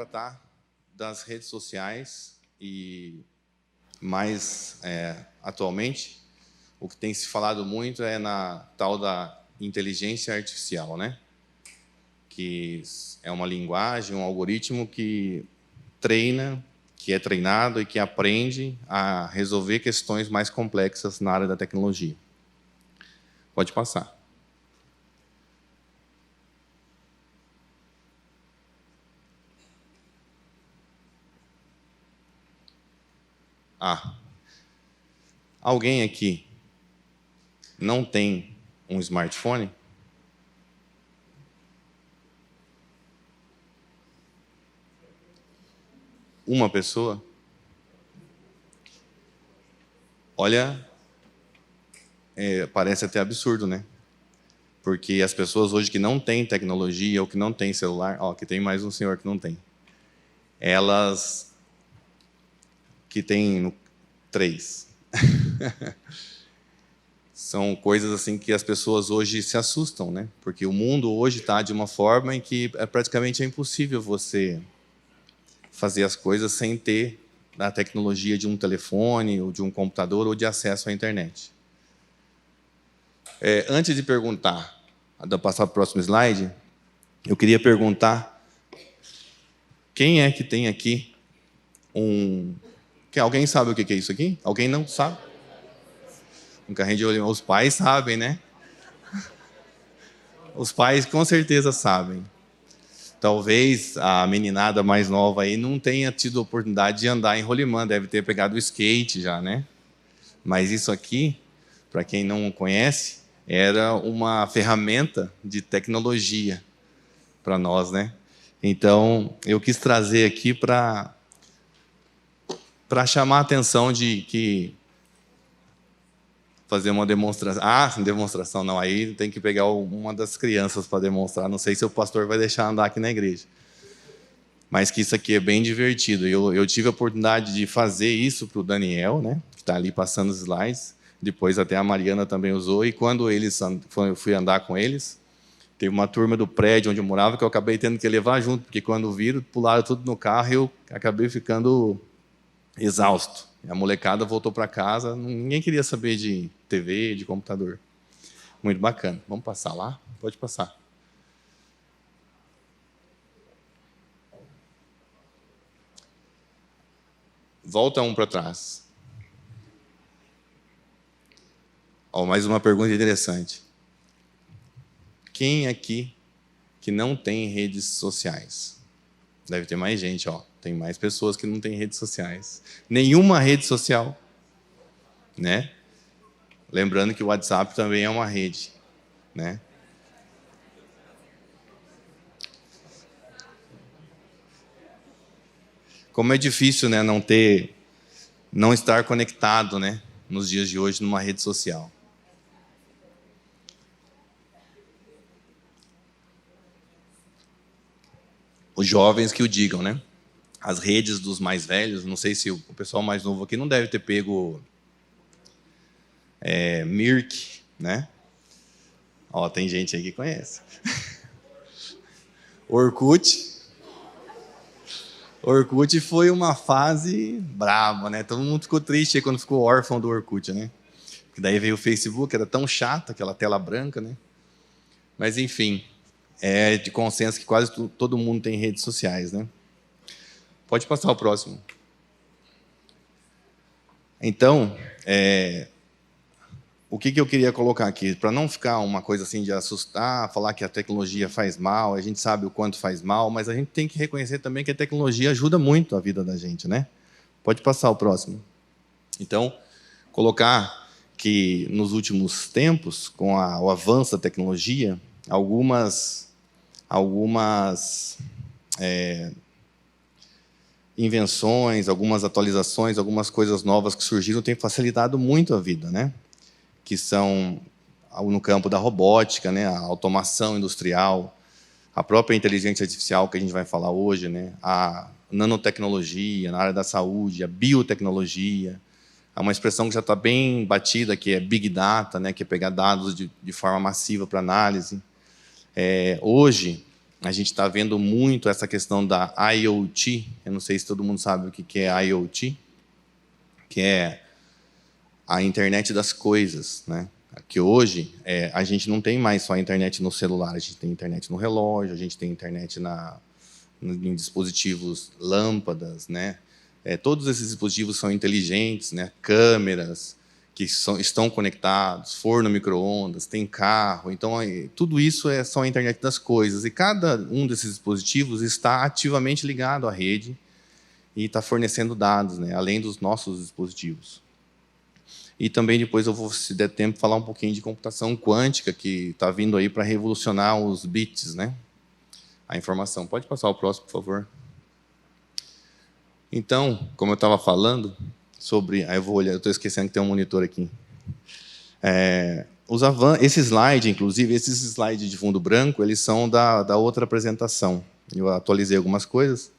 tratar das redes sociais e, mais atualmente, o que tem se falado muito é na tal da inteligência artificial, né? Que é uma linguagem, um algoritmo que treina, que é treinado e que aprende a resolver questões mais complexas na área da tecnologia. Pode passar. Alguém aqui não tem um smartphone? Uma pessoa? Olha, parece até absurdo, né? Porque as pessoas hoje que não têm tecnologia ou que não têm celular, que tem mais um senhor que não tem, elas que têm 3. São coisas assim que as pessoas hoje se assustam, né? Porque o mundo hoje está de uma forma em que praticamente é impossível você fazer as coisas sem ter a tecnologia de um telefone, ou de um computador, ou de acesso à internet. Antes de perguntar, de passar para o próximo slide, eu queria perguntar quem é que tem aqui alguém sabe o que é isso aqui? Alguém não sabe? Um carrinho de rolimã. Os pais sabem, né? Os pais com certeza sabem. Talvez a meninada mais nova aí não tenha tido a oportunidade de andar em rolimã, deve ter pegado o skate já, né? Mas isso aqui, para quem não conhece, era uma ferramenta de tecnologia para nós, né? Então, eu quis trazer aqui para chamar a atenção de que fazer uma demonstração. Demonstração não, aí tem que pegar uma das crianças para demonstrar. Não sei se o pastor vai deixar andar aqui na igreja. Mas que isso aqui é bem divertido. Eu tive a oportunidade de fazer isso para o Daniel, né, que está ali passando os slides. Depois até a Mariana também usou. E quando eu fui andar com eles, teve uma turma do prédio onde eu morava que eu acabei tendo que levar junto, porque quando viram, pularam tudo no carro e eu acabei ficando exausto. A molecada voltou para casa, ninguém queria saber de TV, de computador. Muito bacana. Vamos passar lá? Pode passar. Volta um para trás. Mais uma pergunta interessante. Quem aqui que não tem redes sociais? Deve ter mais gente, Tem mais pessoas que não têm redes sociais. Nenhuma rede social, né? Lembrando que o WhatsApp também é uma rede, né? Como é difícil, né, não estar conectado, né, nos dias de hoje numa rede social. Os jovens que o digam, né? As redes dos mais velhos, não sei se o pessoal mais novo aqui não deve ter pego Mirk, né? Tem gente aí que conhece. Orkut foi uma fase brava, né? Todo mundo ficou triste aí quando ficou órfão do Orkut, né? Porque daí veio o Facebook, era tão chato, aquela tela branca, né? Mas, enfim, é de consenso que quase todo mundo tem redes sociais, né? Pode passar o próximo. Então, o que eu queria colocar aqui? Para não ficar uma coisa assim de assustar, falar que a tecnologia faz mal, a gente sabe o quanto faz mal, mas a gente tem que reconhecer também que a tecnologia ajuda muito a vida da gente, né? Pode passar o próximo. Então, colocar que nos últimos tempos, com o avanço da tecnologia, algumas invenções, algumas atualizações, algumas coisas novas que surgiram têm facilitado muito a vida, né? Que são no campo da robótica, né? A automação industrial, a própria inteligência artificial que a gente vai falar hoje, né? A nanotecnologia na área da saúde, a biotecnologia. Há uma expressão que já está bem batida, que é Big Data, né? Que é pegar dados de forma massiva para análise. Hoje, a gente está vendo muito essa questão da IoT. Eu não sei se todo mundo sabe o que é IoT, que é a internet das coisas, né? Que hoje a gente não tem mais só a internet no celular, a gente tem internet no relógio, a gente tem internet em dispositivos, lâmpadas, né? Todos esses dispositivos são inteligentes, né? Câmeras que estão conectados, forno micro-ondas, tem carro. Então, tudo isso é só a internet das coisas. E cada um desses dispositivos está ativamente ligado à rede e está fornecendo dados, né? Além dos nossos dispositivos. E também depois eu vou, se der tempo, falar um pouquinho de computação quântica, que está vindo aí para revolucionar os bits, né? A informação. Pode passar o próximo, por favor. Então, como eu estava falando sobre... Aí eu vou olhar, eu estou esquecendo que tem um monitor aqui. Esse slide, inclusive, esses slides de fundo branco, eles são da outra apresentação. Eu atualizei algumas coisas.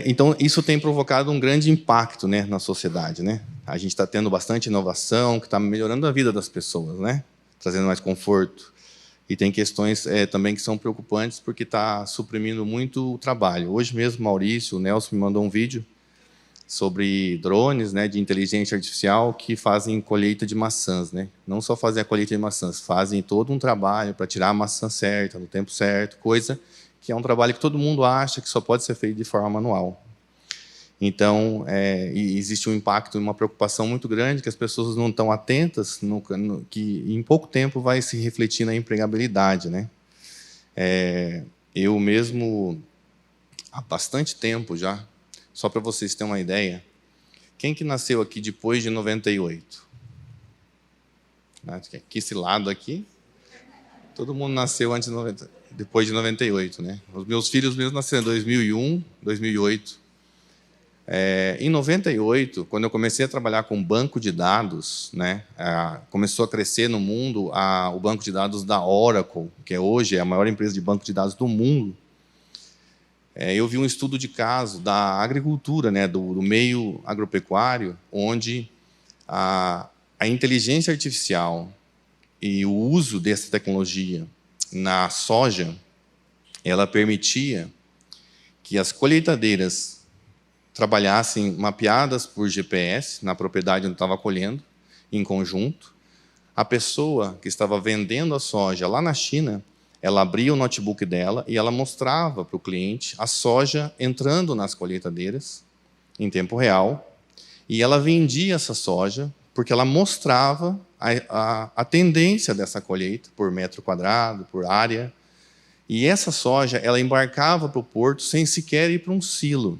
Então, isso tem provocado um grande impacto, né, na sociedade, né? A gente está tendo bastante inovação, que está melhorando a vida das pessoas, né? Trazendo mais conforto. E tem questões também que são preocupantes, porque está suprimindo muito o trabalho. Hoje mesmo, Maurício, o Nelson me mandou um vídeo sobre drones, né, de inteligência artificial que fazem colheita de maçãs, né? Não só fazem a colheita de maçãs, fazem todo um trabalho para tirar a maçã certa, no tempo certo, coisa que é um trabalho que todo mundo acha que só pode ser feito de forma manual. Então, existe um impacto, uma preocupação muito grande, que as pessoas não estão atentas, que em pouco tempo vai se refletir na empregabilidade, né? Eu mesmo, há bastante tempo já, só para vocês terem uma ideia, quem que nasceu aqui depois de 98? Aqui, esse lado aqui, todo mundo nasceu antes de 90, depois de 98, né? Os meus filhos mesmo nasceram em 2001, 2008. Em 98, quando eu comecei a trabalhar com banco de dados, né, começou a crescer no mundo o banco de dados da Oracle, que hoje é a maior empresa de banco de dados do mundo. Eu vi um estudo de caso da agricultura, né, do meio agropecuário, onde a inteligência artificial e o uso dessa tecnologia na soja, ela permitia que as colheitadeiras trabalhassem mapeadas por GPS na propriedade onde estava colhendo, em conjunto. A pessoa que estava vendendo a soja lá na China, ela abria o notebook dela e ela mostrava para o cliente a soja entrando nas colheitadeiras em tempo real, e ela vendia essa soja porque ela mostrava a tendência dessa colheita por metro quadrado, por área, e essa soja ela embarcava para o porto sem sequer ir para um silo.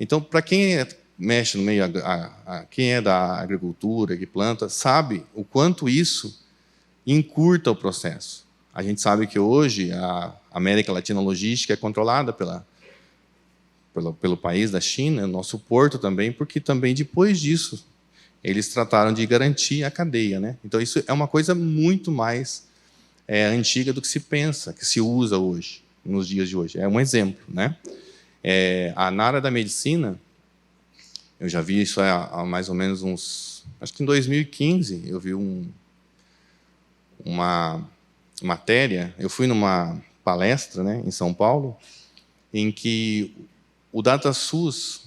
Então, para quem mexe no meio, quem é da agricultura, que planta, sabe o quanto isso encurta o processo. A gente sabe que hoje a América Latina logística é controlada pelo país da China, nosso porto também, porque também depois disso eles trataram de garantir a cadeia, né? Então, isso é uma coisa muito mais antiga do que se pensa, que se usa hoje, nos dias de hoje. É um exemplo, né? Na área da medicina, eu já vi isso há mais ou menos acho que em 2015, eu vi uma matéria, eu fui numa palestra, né, em São Paulo, em que o DataSUS,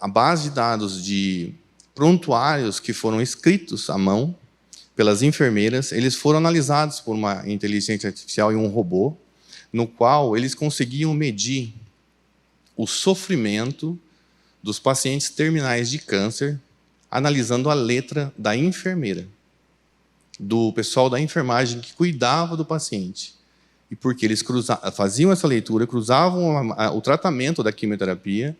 a base de dados de prontuários que foram escritos à mão pelas enfermeiras, eles foram analisados por uma inteligência artificial e um robô, no qual eles conseguiam medir o sofrimento dos pacientes terminais de câncer, analisando a letra da enfermeira, do pessoal da enfermagem que cuidava do paciente. E porque eles faziam essa leitura, cruzavam o tratamento da quimioterapia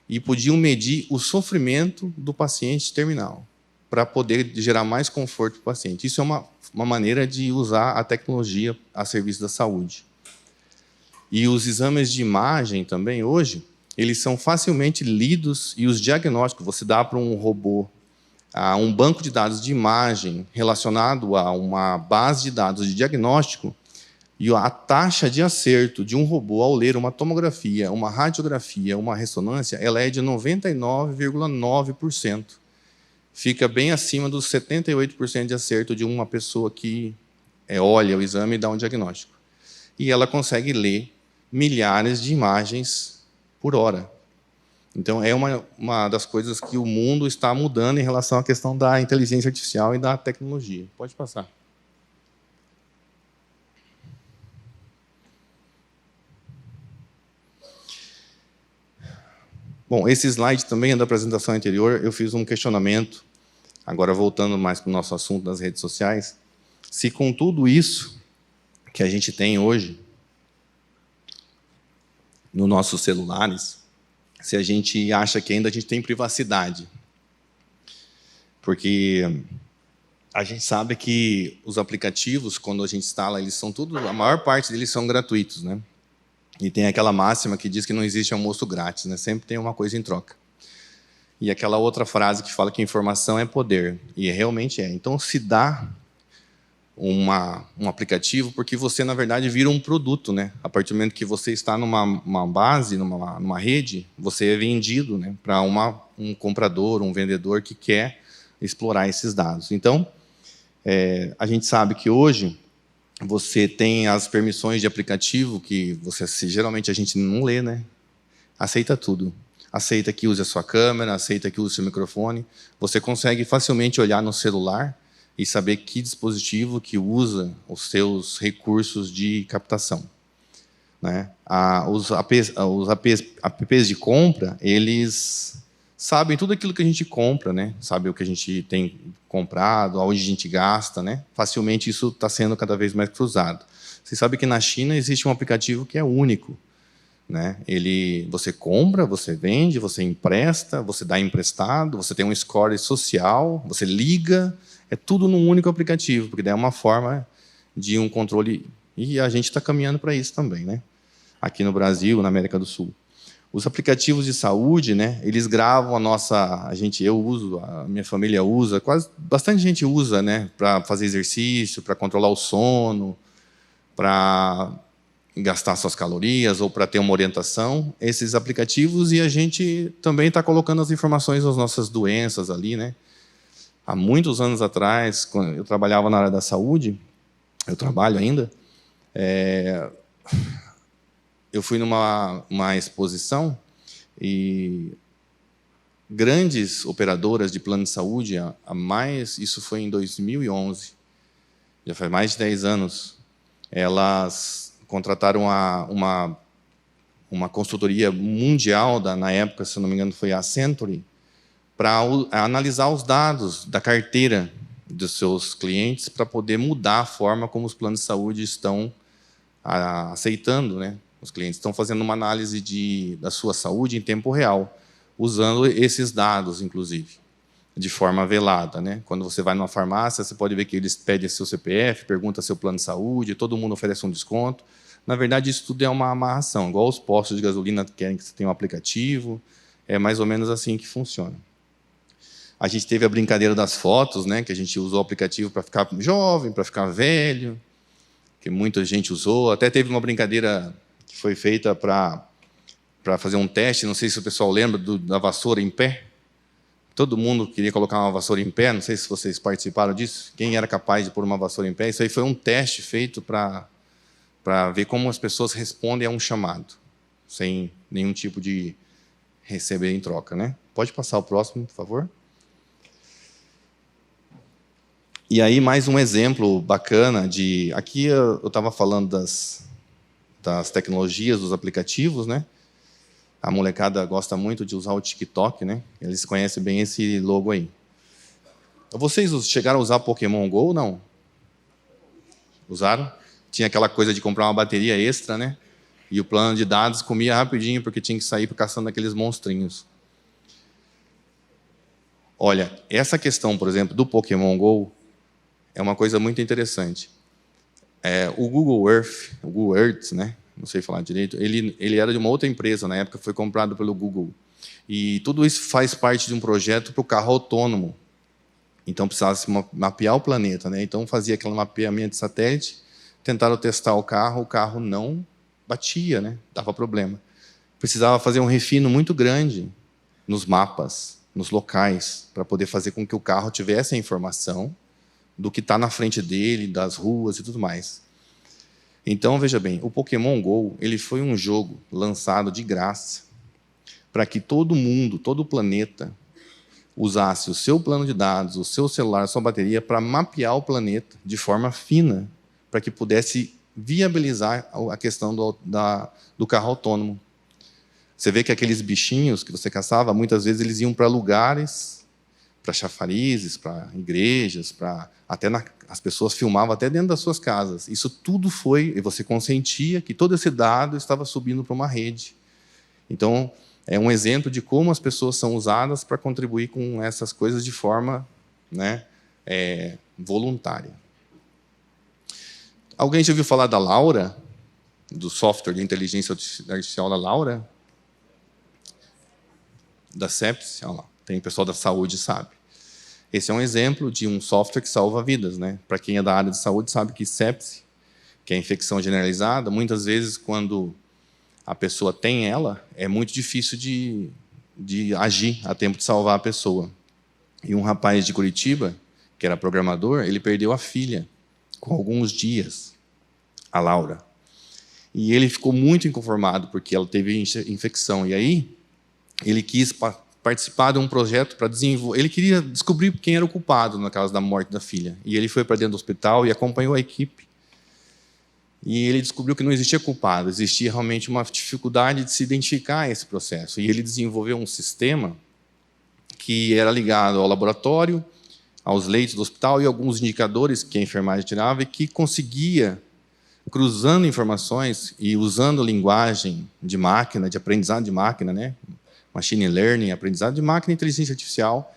e podiam medir o sofrimento do paciente terminal, para poder gerar mais conforto para o paciente. Isso é uma maneira de usar a tecnologia a serviço da saúde. E os exames de imagem também, hoje, eles são facilmente lidos, e os diagnósticos, você dá para um robô um banco de dados de imagem relacionado a uma base de dados de diagnóstico, e a taxa de acerto de um robô ao ler uma tomografia, uma radiografia, uma ressonância, ela é de 99,9%. Fica bem acima dos 78% de acerto de uma pessoa que olha o exame e dá um diagnóstico. E ela consegue ler milhares de imagens por hora. Então, é uma das coisas que o mundo está mudando em relação à questão da inteligência artificial e da tecnologia. Pode passar. Bom, esse slide também é da apresentação anterior. Eu fiz um questionamento, agora voltando mais para o nosso assunto das redes sociais, se com tudo isso que a gente tem hoje nos nossos celulares, se a gente acha que ainda a gente tem privacidade. Porque a gente sabe que os aplicativos, quando a gente instala, eles são tudo, a maior parte deles são gratuitos, né? E tem aquela máxima que diz que não existe almoço grátis, né? Sempre tem uma coisa em troca. E aquela outra frase que fala que informação é poder, e realmente é. Então, se dá um aplicativo, porque você, na verdade, vira um produto, né? A partir do momento que você está numa base, numa rede, você é vendido, né, para um comprador, um vendedor que quer explorar esses dados. Então, a gente sabe que hoje você tem as permissões de aplicativo que geralmente a gente não lê, né? Aceita tudo. Aceita que use a sua câmera, aceita que use o seu microfone. Você consegue facilmente olhar no celular e saber que dispositivo que usa os seus recursos de captação, né? Os apps de compra, eles sabem tudo aquilo que a gente compra, né? Sabe o que a gente tem comprado, onde a gente gasta, né? Facilmente isso está sendo cada vez mais cruzado. Você sabe que na China existe um aplicativo que é único, né? Você compra, você vende, você empresta, você dá emprestado, você tem um score social, você liga, é tudo num único aplicativo, porque daí é uma forma de um controle, e a gente está caminhando para isso também, né? Aqui no Brasil, na América do Sul. Os aplicativos de saúde, né, eles gravam eu uso, a minha família usa, bastante gente usa, né, para fazer exercício, para controlar o sono, para gastar suas calorias ou para ter uma orientação, esses aplicativos, e a gente também está colocando as informações das nossas doenças ali, né? Há muitos anos atrás, quando eu trabalhava na área da saúde, eu trabalho ainda, eu fui numa exposição e grandes operadoras de plano de saúde, isso foi em 2011, já faz mais de 10 anos, elas contrataram uma consultoria mundial, na época, se não me engano, foi a Century, para analisar os dados da carteira dos seus clientes para poder mudar a forma como os planos de saúde estão aceitando, né? Os clientes estão fazendo uma análise da sua saúde em tempo real, usando esses dados, inclusive, de forma velada, né? Quando você vai numa farmácia, você pode ver que eles pedem seu CPF, perguntam seu plano de saúde, todo mundo oferece um desconto. Na verdade, isso tudo é uma amarração, igual os postos de gasolina querem que você tenha um aplicativo, é mais ou menos assim que funciona. A gente teve a brincadeira das fotos, né, que a gente usou o aplicativo para ficar jovem, para ficar velho, que muita gente usou. Até teve uma brincadeira que foi feita para fazer um teste, não sei se o pessoal lembra, da vassoura em pé. Todo mundo queria colocar uma vassoura em pé, não sei se vocês participaram disso. Quem era capaz de pôr uma vassoura em pé? Isso aí foi um teste feito para ver como as pessoas respondem a um chamado, sem nenhum tipo de receber em troca, né? Pode passar o próximo, por favor? E aí, mais um exemplo bacana de... Aqui eu estava falando das tecnologias, dos aplicativos, né? A molecada gosta muito de usar o TikTok, né? Eles conhecem bem esse logo aí. Vocês chegaram a usar Pokémon Go ou não? Usaram? Tinha aquela coisa de comprar uma bateria extra, né? E o plano de dados comia rapidinho, porque tinha que sair caçando aqueles monstrinhos. Olha, essa questão, por exemplo, do Pokémon Go, é uma coisa muito interessante. O Google Earth, né? Não sei falar direito, ele era de uma outra empresa, na época foi comprado pelo Google. E tudo isso faz parte de um projeto para o carro autônomo. Então, precisava se mapear o planeta, né? Então, fazia aquele mapeamento de satélite, tentaram testar o carro não batia, né? Dava problema. Precisava fazer um refino muito grande nos mapas, nos locais, para poder fazer com que o carro tivesse a informação do que está na frente dele, das ruas e tudo mais. Então, veja bem, o Pokémon GO ele foi um jogo lançado de graça para que todo mundo, todo o planeta, usasse o seu plano de dados, o seu celular, a sua bateria, para mapear o planeta de forma fina, para que pudesse viabilizar a questão do carro autônomo. Você vê que aqueles bichinhos que você caçava, muitas vezes eles iam para lugares, para chafarizes, para igrejas, as pessoas filmavam até dentro das suas casas. Isso tudo foi, e você consentia que todo esse dado estava subindo para uma rede. Então, é um exemplo de como as pessoas são usadas para contribuir com essas coisas de forma, né, voluntária. Alguém já ouviu falar da Laura? Do software de inteligência artificial da Laura? Da Sepsi? Olha lá, tem pessoal da saúde, sabe. Esse é um exemplo de um software que salva vidas, né? Para quem é da área de saúde, sabe que sepse, que é infecção generalizada, muitas vezes, quando a pessoa tem ela, é muito difícil de agir a tempo de salvar a pessoa. E um rapaz de Curitiba, que era programador, ele perdeu a filha com alguns dias, a Laura. E ele ficou muito inconformado, porque ela teve infecção. E aí, ele quis participar de um projeto para desenvolver. Ele queria descobrir quem era o culpado na causa da morte da filha. E ele foi para dentro do hospital e acompanhou a equipe. E ele descobriu que não existia culpado, existia realmente uma dificuldade de se identificar esse processo. E ele desenvolveu um sistema que era ligado ao laboratório, aos leitos do hospital e alguns indicadores que a enfermagem tirava e que conseguia, cruzando informações e usando linguagem de máquina, de aprendizado de máquina, né? Machine learning, aprendizado de máquina e inteligência artificial,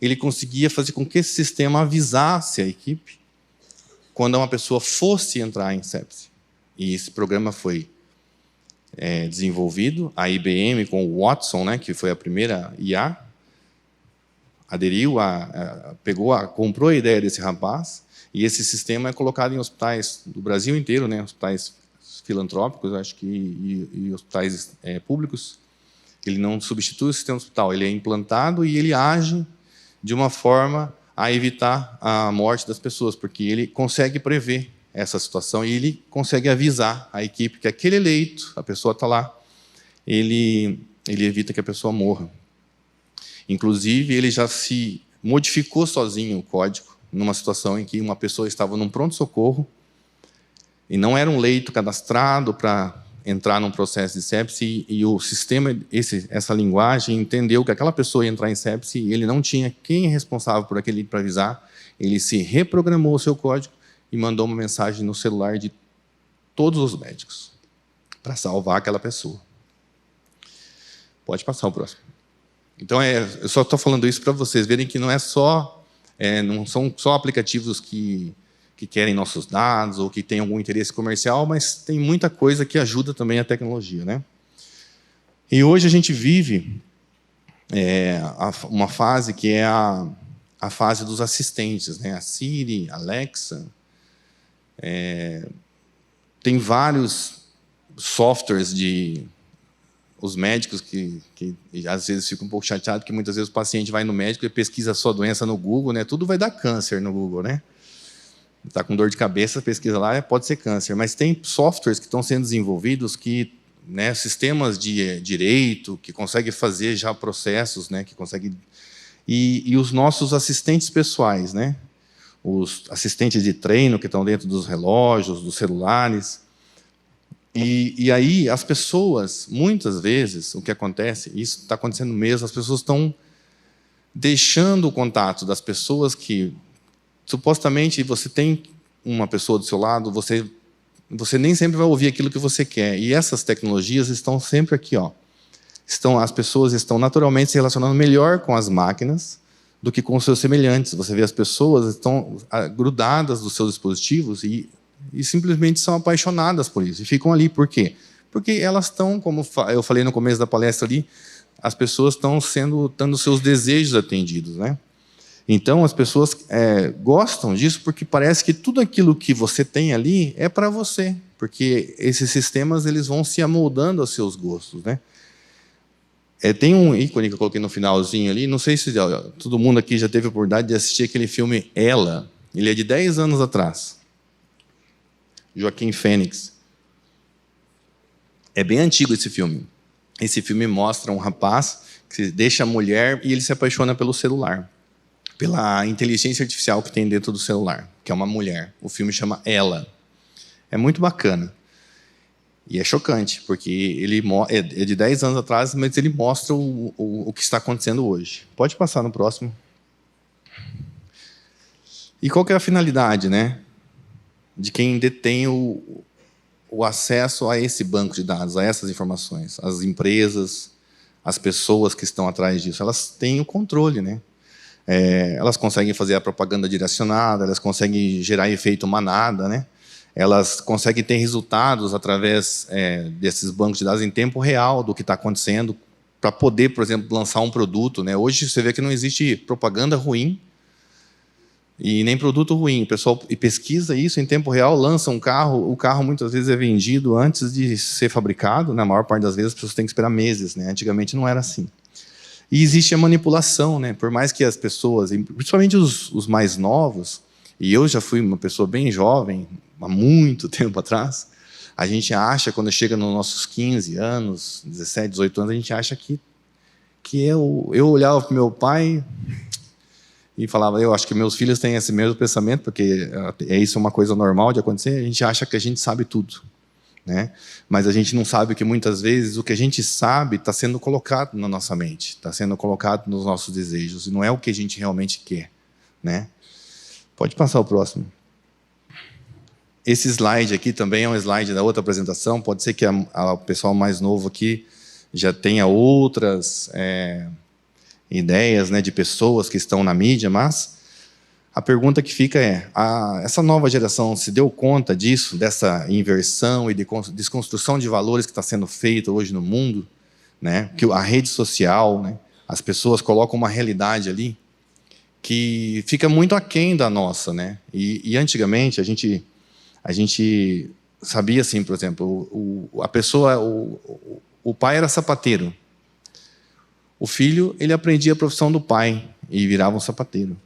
ele conseguia fazer com que esse sistema avisasse a equipe quando uma pessoa fosse entrar em sepse. E esse programa foi desenvolvido, a IBM com o Watson, né, que foi a primeira IA, aderiu, comprou a ideia desse rapaz, e esse sistema é colocado em hospitais do Brasil inteiro, né, hospitais filantrópicos, acho que, e hospitais públicos. Ele não substitui o sistema hospital, ele é implantado e ele age de uma forma a evitar a morte das pessoas, porque ele consegue prever essa situação e ele consegue avisar a equipe que aquele leito, a pessoa está lá, ele evita que a pessoa morra. Inclusive, ele já se modificou sozinho o código, numa situação em que uma pessoa estava num pronto-socorro e não era um leito cadastrado para entrar num processo de sepse, e o sistema, essa linguagem, entendeu que aquela pessoa ia entrar em sepse e ele não tinha quem é responsável por aquele para avisar, ele se reprogramou o seu código e mandou uma mensagem no celular de todos os médicos para salvar aquela pessoa. Pode passar o próximo. Então, eu só estou falando isso para vocês verem que não são só aplicativos que querem nossos dados ou que têm algum interesse comercial, mas tem muita coisa que ajuda também a tecnologia, né? E hoje a gente vive uma fase que é a fase dos assistentes, né? A Siri, Alexa. Tem vários softwares os médicos que às vezes ficam um pouco chateados, que muitas vezes o paciente vai no médico e pesquisa a sua doença no Google, né? Tudo vai dar câncer no Google, né? Está com dor de cabeça, pesquisa lá, pode ser câncer. Mas tem softwares que estão sendo desenvolvidos que, né, sistemas de direito, que conseguem fazer já processos, né, que conseguem... E os nossos assistentes pessoais, né? Os assistentes de treino que estão dentro dos relógios, dos celulares. E aí as pessoas, muitas vezes, o que acontece, isso está acontecendo mesmo, as pessoas estão deixando o contato das pessoas que... Supostamente, você tem uma pessoa do seu lado, você nem sempre vai ouvir aquilo que você quer. E essas tecnologias estão sempre aqui. As pessoas estão naturalmente se relacionando melhor com as máquinas do que com os seus semelhantes. Você vê as pessoas estão grudadas dos seus dispositivos e simplesmente são apaixonadas por isso. E ficam ali. Por quê? Porque elas estão, como eu falei no começo da palestra ali, as pessoas estão tendo seus desejos atendidos, né? Então, as pessoas gostam disso porque parece que tudo aquilo que você tem ali é para você, porque esses sistemas eles vão se amoldando aos seus gostos, né? Tem um ícone que eu coloquei no finalzinho ali, não sei se todo mundo aqui já teve a oportunidade de assistir aquele filme Ela, Ele é de 10 anos atrás. Joaquim Fênix. É bem antigo esse filme. Esse filme mostra um rapaz que deixa a mulher e ele se apaixona pelo celular, pela inteligência artificial que tem dentro do celular, que é uma mulher. O filme chama Ela. É muito bacana. E é chocante, porque ele é de 10 anos atrás, mas ele mostra o que está acontecendo hoje. Pode passar no próximo. E qual que é a finalidade, né, de quem detém o acesso a esse banco de dados, a essas informações? As empresas, as pessoas que estão atrás disso, elas têm o controle, né? Elas conseguem fazer a propaganda direcionada, elas conseguem gerar efeito manada, né? Elas conseguem ter resultados através desses bancos de dados em tempo real do que está acontecendo, para poder, por exemplo, lançar um produto, né? Hoje você vê que não existe propaganda ruim e nem produto ruim. O pessoal pesquisa isso em tempo real, lança um carro, o carro muitas vezes é vendido antes de ser fabricado, na maior parte das vezes as pessoas têm que esperar meses, né? Antigamente não era assim. E existe a manipulação, né? Por mais que as pessoas, principalmente os mais novos, e eu já fui uma pessoa bem jovem, há muito tempo atrás, a gente acha, quando chega nos nossos 15 anos, 17, 18 anos, a gente acha que eu olhava para o meu pai e falava, eu acho que meus filhos têm esse mesmo pensamento, porque isso é uma coisa normal de acontecer, a gente acha que a gente sabe tudo, né? Mas a gente não sabe que muitas vezes o que a gente sabe está sendo colocado na nossa mente, está sendo colocado nos nossos desejos, e não é o que a gente realmente quer, né? Pode passar o próximo. Esse slide aqui também é um slide da outra apresentação, pode ser que o pessoal mais novo aqui já tenha outras ideias, né, de pessoas que estão na mídia, mas a pergunta que fica é, essa nova geração se deu conta disso, dessa inversão e de desconstrução de valores que está sendo feita hoje no mundo, né? Que a rede social, né, as pessoas colocam uma realidade ali que fica muito aquém da nossa, né? E antigamente a gente sabia assim, por exemplo, a pessoa, o pai era sapateiro, o filho ele aprendia a profissão do pai e virava um sapateiro.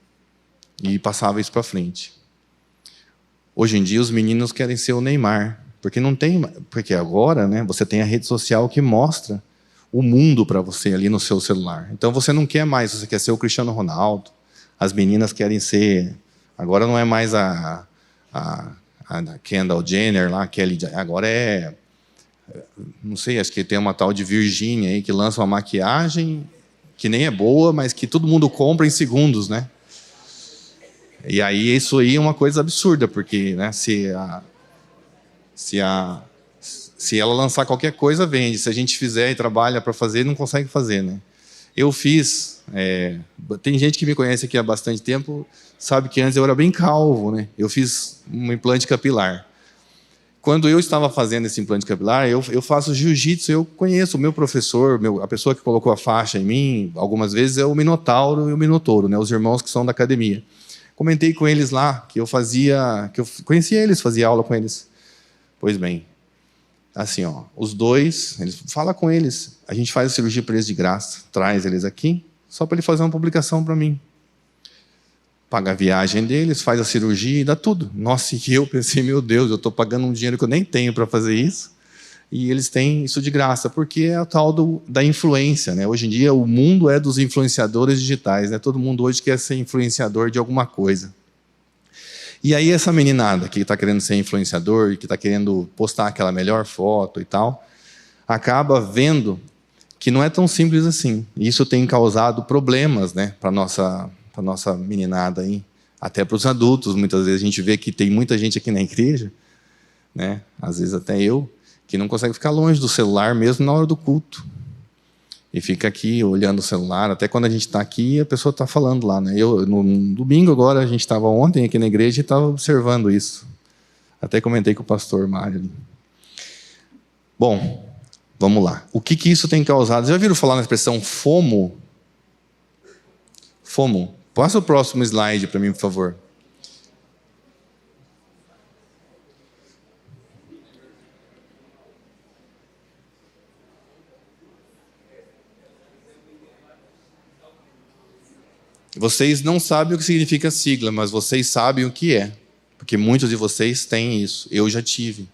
E passava isso para frente. Hoje em dia, os meninos querem ser o Neymar, porque agora, né, você tem a rede social que mostra o mundo para você ali no seu celular. Então, você não quer mais, você quer ser o Cristiano Ronaldo. As meninas querem ser... Agora não é mais a Kendall Jenner, lá, Kelly, agora não sei, acho que tem uma tal de Virginia aí, que lança uma maquiagem que nem é boa, mas que todo mundo compra em segundos, né? E aí isso aí é uma coisa absurda, porque, né, se ela lançar qualquer coisa, vende. Se a gente fizer e trabalha para fazer, não consegue fazer, né? Eu fiz... tem gente que me conhece aqui há bastante tempo, sabe que antes eu era bem calvo, né? Eu fiz um implante capilar. Quando eu estava fazendo esse implante capilar, eu faço jiu-jitsu, eu conheço o meu professor, a pessoa que colocou a faixa em mim, algumas vezes é o Minotauro e o Minotouro, né? Os irmãos que são da academia. Comentei com eles lá que eu conhecia eles, fazia aula com eles. Pois bem, assim, ó, os dois, fala com eles, a gente faz a cirurgia para eles de graça, traz eles aqui, só para ele fazer uma publicação para mim. Paga a viagem deles, faz a cirurgia e dá tudo. Nossa, e eu pensei, meu Deus, eu estou pagando um dinheiro que eu nem tenho para fazer isso, e eles têm isso de graça, porque é a tal da influência, né? Hoje em dia o mundo é dos influenciadores digitais, né? Todo mundo hoje quer ser influenciador de alguma coisa. E aí essa meninada que está querendo ser influenciador, que está querendo postar aquela melhor foto e tal, acaba vendo que não é tão simples assim. E isso tem causado problemas, né, para a nossa meninada aí, até para os adultos. Muitas vezes a gente vê que tem muita gente aqui na igreja, né, às vezes até eu, que não consegue ficar longe do celular mesmo na hora do culto. E fica aqui olhando o celular, até quando a gente está aqui, a pessoa está falando lá, né? No domingo agora, a gente estava ontem aqui na igreja e estava observando isso. Até comentei com o pastor Mário ali. Bom, vamos lá. O que isso tem causado? Já viram falar na expressão FOMO? FOMO. Passa o próximo slide para mim, por favor. Vocês não sabem o que significa sigla, mas vocês sabem o que é. Porque muitos de vocês têm isso. Eu já tive.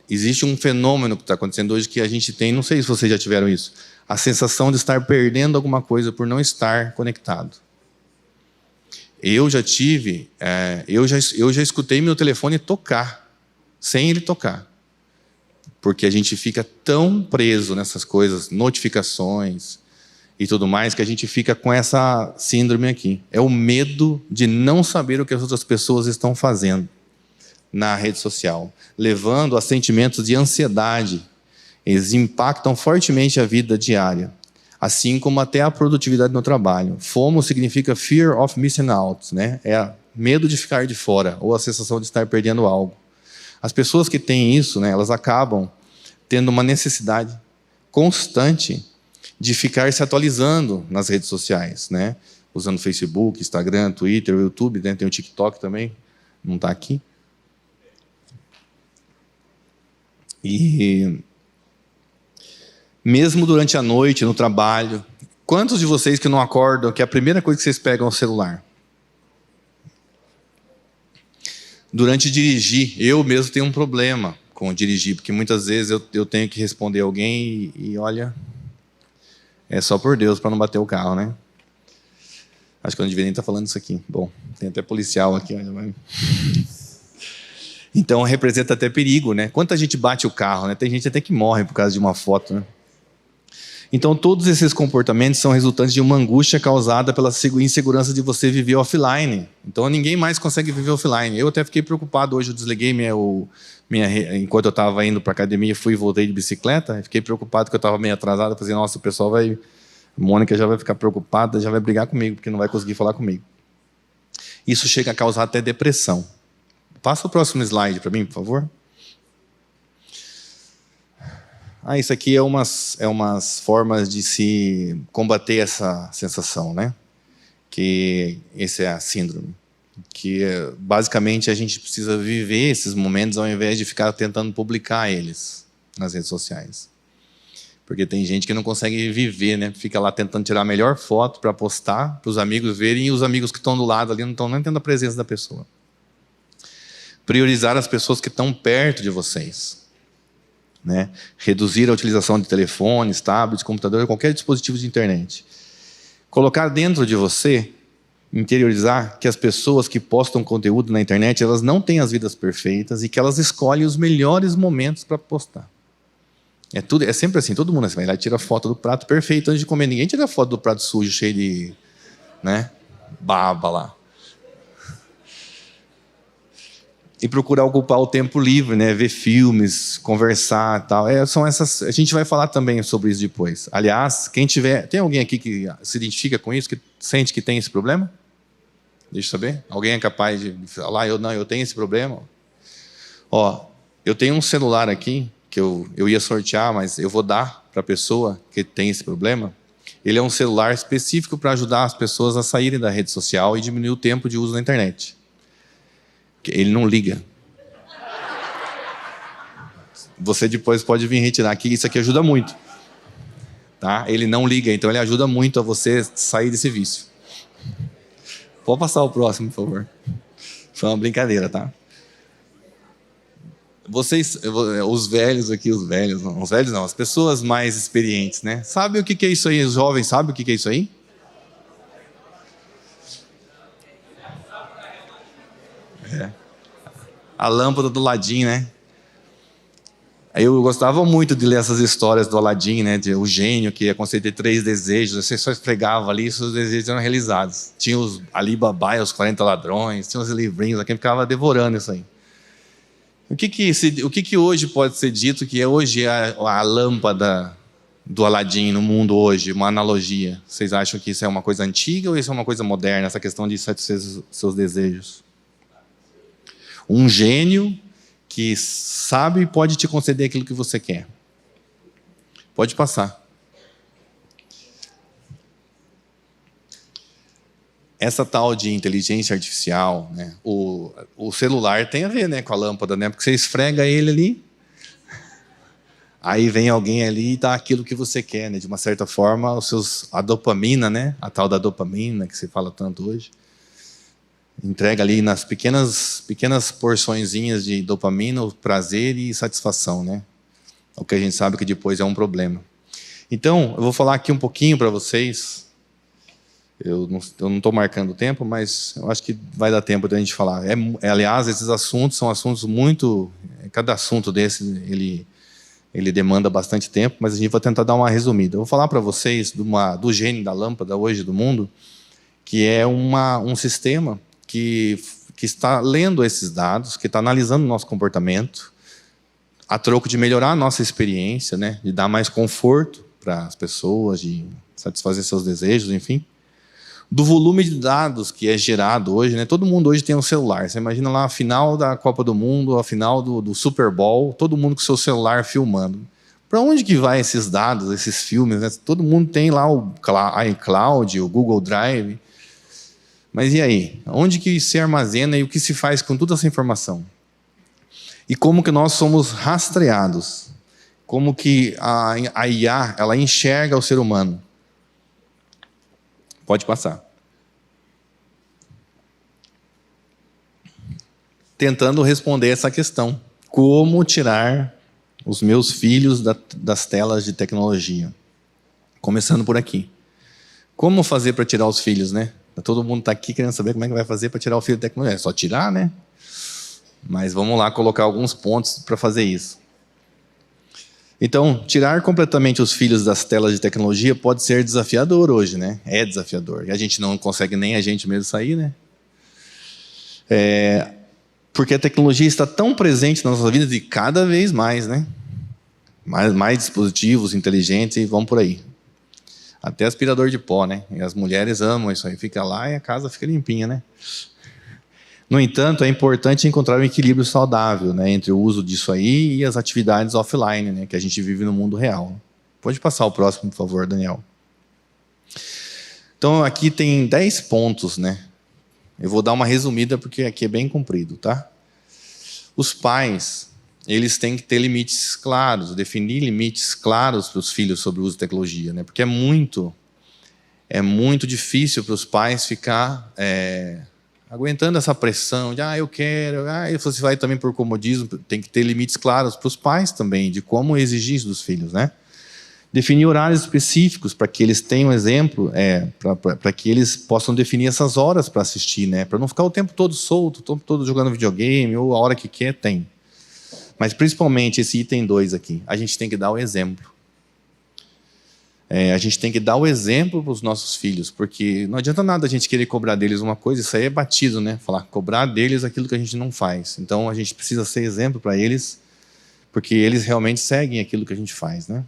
Existe um fenômeno que está acontecendo hoje que a gente tem, não sei se vocês já tiveram isso, a sensação de estar perdendo alguma coisa por não estar conectado. Eu já tive, eu já escutei meu telefone tocar, sem ele tocar. Porque a gente fica tão preso nessas coisas, notificações e tudo mais, que a gente fica com essa síndrome aqui. É o medo de não saber o que as outras pessoas estão fazendo na rede social, levando a sentimentos de ansiedade. Eles impactam fortemente a vida diária, assim como até a produtividade no trabalho. FOMO significa Fear of Missing Out, né? É medo de ficar de fora, ou a sensação de estar perdendo algo. As pessoas que têm isso, né, elas acabam tendo uma necessidade constante de ficar se atualizando nas redes sociais, né? Usando Facebook, Instagram, Twitter, YouTube, né? Tem o TikTok também, não está aqui. E mesmo durante a noite, no trabalho, quantos de vocês que não acordam, que a primeira coisa que vocês pegam é o celular? Durante dirigir, eu mesmo tenho um problema com dirigir, porque muitas vezes eu tenho que responder alguém e olha, é só por Deus para não bater o carro, né? Acho que eu não deveria nem estar falando isso aqui. Bom, tem até policial aqui. Olha. Então representa até perigo, né? Quanta gente bate o carro, né? Tem gente até que morre por causa de uma foto, né? Então todos esses comportamentos são resultantes de uma angústia causada pela insegurança de você viver offline. Então ninguém mais consegue viver offline. Eu até fiquei preocupado hoje, eu desliguei enquanto eu estava indo para a academia, fui e voltei de bicicleta, fiquei preocupado que eu estava meio atrasado, falei, nossa, o pessoal vai... A Mônica já vai ficar preocupada, já vai brigar comigo, porque não vai conseguir falar comigo. Isso chega a causar até depressão. Passa o próximo slide para mim, por favor. Isso aqui é umas formas de se combater essa sensação, né? Que essa é a síndrome. Que basicamente a gente precisa viver esses momentos ao invés de ficar tentando publicar eles nas redes sociais. Porque tem gente que não consegue viver, né? Fica lá tentando tirar a melhor foto para postar, para os amigos verem, e os amigos que estão do lado ali não estão nem tendo a presença da pessoa. Priorizar as pessoas que estão perto de vocês. Né? Reduzir a utilização de telefones, tablets, computador, qualquer dispositivo de internet. Colocar dentro de você, interiorizar que as pessoas que postam conteúdo na internet, elas não têm as vidas perfeitas e que elas escolhem os melhores momentos para postar. É sempre assim, todo mundo vai lá e tira foto do prato perfeito antes de comer. Ninguém tira foto do prato sujo, cheio de, né, baba lá. E procurar ocupar o tempo livre, né? Ver filmes, conversar e tal. São essas. A gente vai falar também sobre isso depois. Aliás, quem tiver. Tem alguém aqui que se identifica com isso, que sente que tem esse problema? Deixa eu saber. Alguém é capaz de falar, eu tenho esse problema? Eu tenho um celular aqui, que eu ia sortear, mas eu vou dar para a pessoa que tem esse problema. Ele é um celular específico para ajudar as pessoas a saírem da rede social e diminuir o tempo de uso da internet. Ele não liga. Você depois pode vir retirar aqui, isso aqui ajuda muito. Tá? Ele não liga, então ele ajuda muito a você sair desse vício. Pode passar o próximo, por favor. Foi uma brincadeira, tá? Vocês, os velhos aqui, os velhos não, as pessoas mais experientes, né? Sabem o que é isso aí? Os jovens sabem o que é isso aí? A lâmpada do Aladim, né? Eu gostava muito de ler essas histórias do Aladim, né? O gênio que ia conceder 3 desejos. Você só esfregava ali e seus desejos eram realizados. Tinha os Ali Baba e os 40 ladrões, tinha os livrinhos, quem ficava devorando isso aí. O que hoje pode ser dito que hoje é a lâmpada do Aladim no mundo hoje, uma analogia? Vocês acham que isso é uma coisa antiga ou isso é uma coisa moderna, essa questão de satisfazer seus desejos? Um gênio que sabe e pode te conceder aquilo que você quer. Pode passar. Essa tal de inteligência artificial, né? O celular tem a ver, né, com a lâmpada, né? Porque você esfrega ele ali, Aí vem alguém ali e dá aquilo que você quer, né? De uma certa forma, a dopamina, né? A tal da dopamina que se fala tanto hoje. Entrega ali nas pequenas porçõezinhas de dopamina, o prazer e satisfação, né? O que a gente sabe que depois é um problema. Então, eu vou falar aqui um pouquinho para vocês. Eu não estou marcando o tempo, mas eu acho que vai dar tempo de a gente falar. Aliás, esses assuntos são assuntos muito... Cada assunto desse, ele demanda bastante tempo, mas a gente vai tentar dar uma resumida. Eu vou falar para vocês do gênio da lâmpada hoje do mundo, que é um sistema que está lendo esses dados, que está analisando o nosso comportamento, a troco de melhorar a nossa experiência, né? De dar mais conforto para as pessoas, de satisfazer seus desejos, enfim. Do volume de dados que é gerado hoje, né? Todo mundo hoje tem um celular. Você imagina lá a final da Copa do Mundo, a final do Super Bowl, todo mundo com seu celular filmando. Para onde que vai esses dados, esses filmes, né? Todo mundo tem lá o iCloud, o Google Drive. Mas e aí? Onde que se armazena e o que se faz com toda essa informação? E como que nós somos rastreados? Como que a IA, ela enxerga o ser humano? Pode passar. Tentando responder essa questão. Como tirar os meus filhos das telas de tecnologia? Começando por aqui. Como fazer para tirar os filhos, né? Todo mundo está aqui querendo saber como é que vai fazer para tirar o filho da tecnologia. É só tirar, né? Mas vamos lá colocar alguns pontos para fazer isso. Então, tirar completamente os filhos das telas de tecnologia pode ser desafiador hoje, né? É desafiador. E a gente não consegue nem a gente mesmo sair, né? Porque a tecnologia está tão presente nas nossas vidas e cada vez mais, né? Mais dispositivos inteligentes e vão por aí. Até aspirador de pó, né? E as mulheres amam isso aí. Fica lá e a casa fica limpinha, né? No entanto, é importante encontrar um equilíbrio saudável, né, entre o uso disso aí e as atividades offline, né, que a gente vive no mundo real. Pode passar o próximo, por favor, Daniel. Então, aqui tem 10 pontos, né? Eu vou dar uma resumida porque aqui é bem comprido, tá? Os pais, eles têm que ter limites claros, definir limites claros para os filhos sobre o uso de tecnologia, né? Porque é muito difícil para os pais ficar aguentando essa pressão de eu quero, e você vai também por comodismo. Tem que ter limites claros para os pais também, de como exigir isso dos filhos, né? Definir horários específicos para que eles tenham exemplo, para que eles possam definir essas horas para assistir, né? Para não ficar o tempo todo solto, o tempo todo jogando videogame, ou a hora que quer, tem. Mas principalmente esse item 2 aqui, a gente tem que dar o exemplo. A gente tem que dar o exemplo para os nossos filhos, porque não adianta nada a gente querer cobrar deles uma coisa, isso aí é batido, né? Cobrar deles aquilo que a gente não faz. Então a gente precisa ser exemplo para eles, porque eles realmente seguem aquilo que a gente faz, né?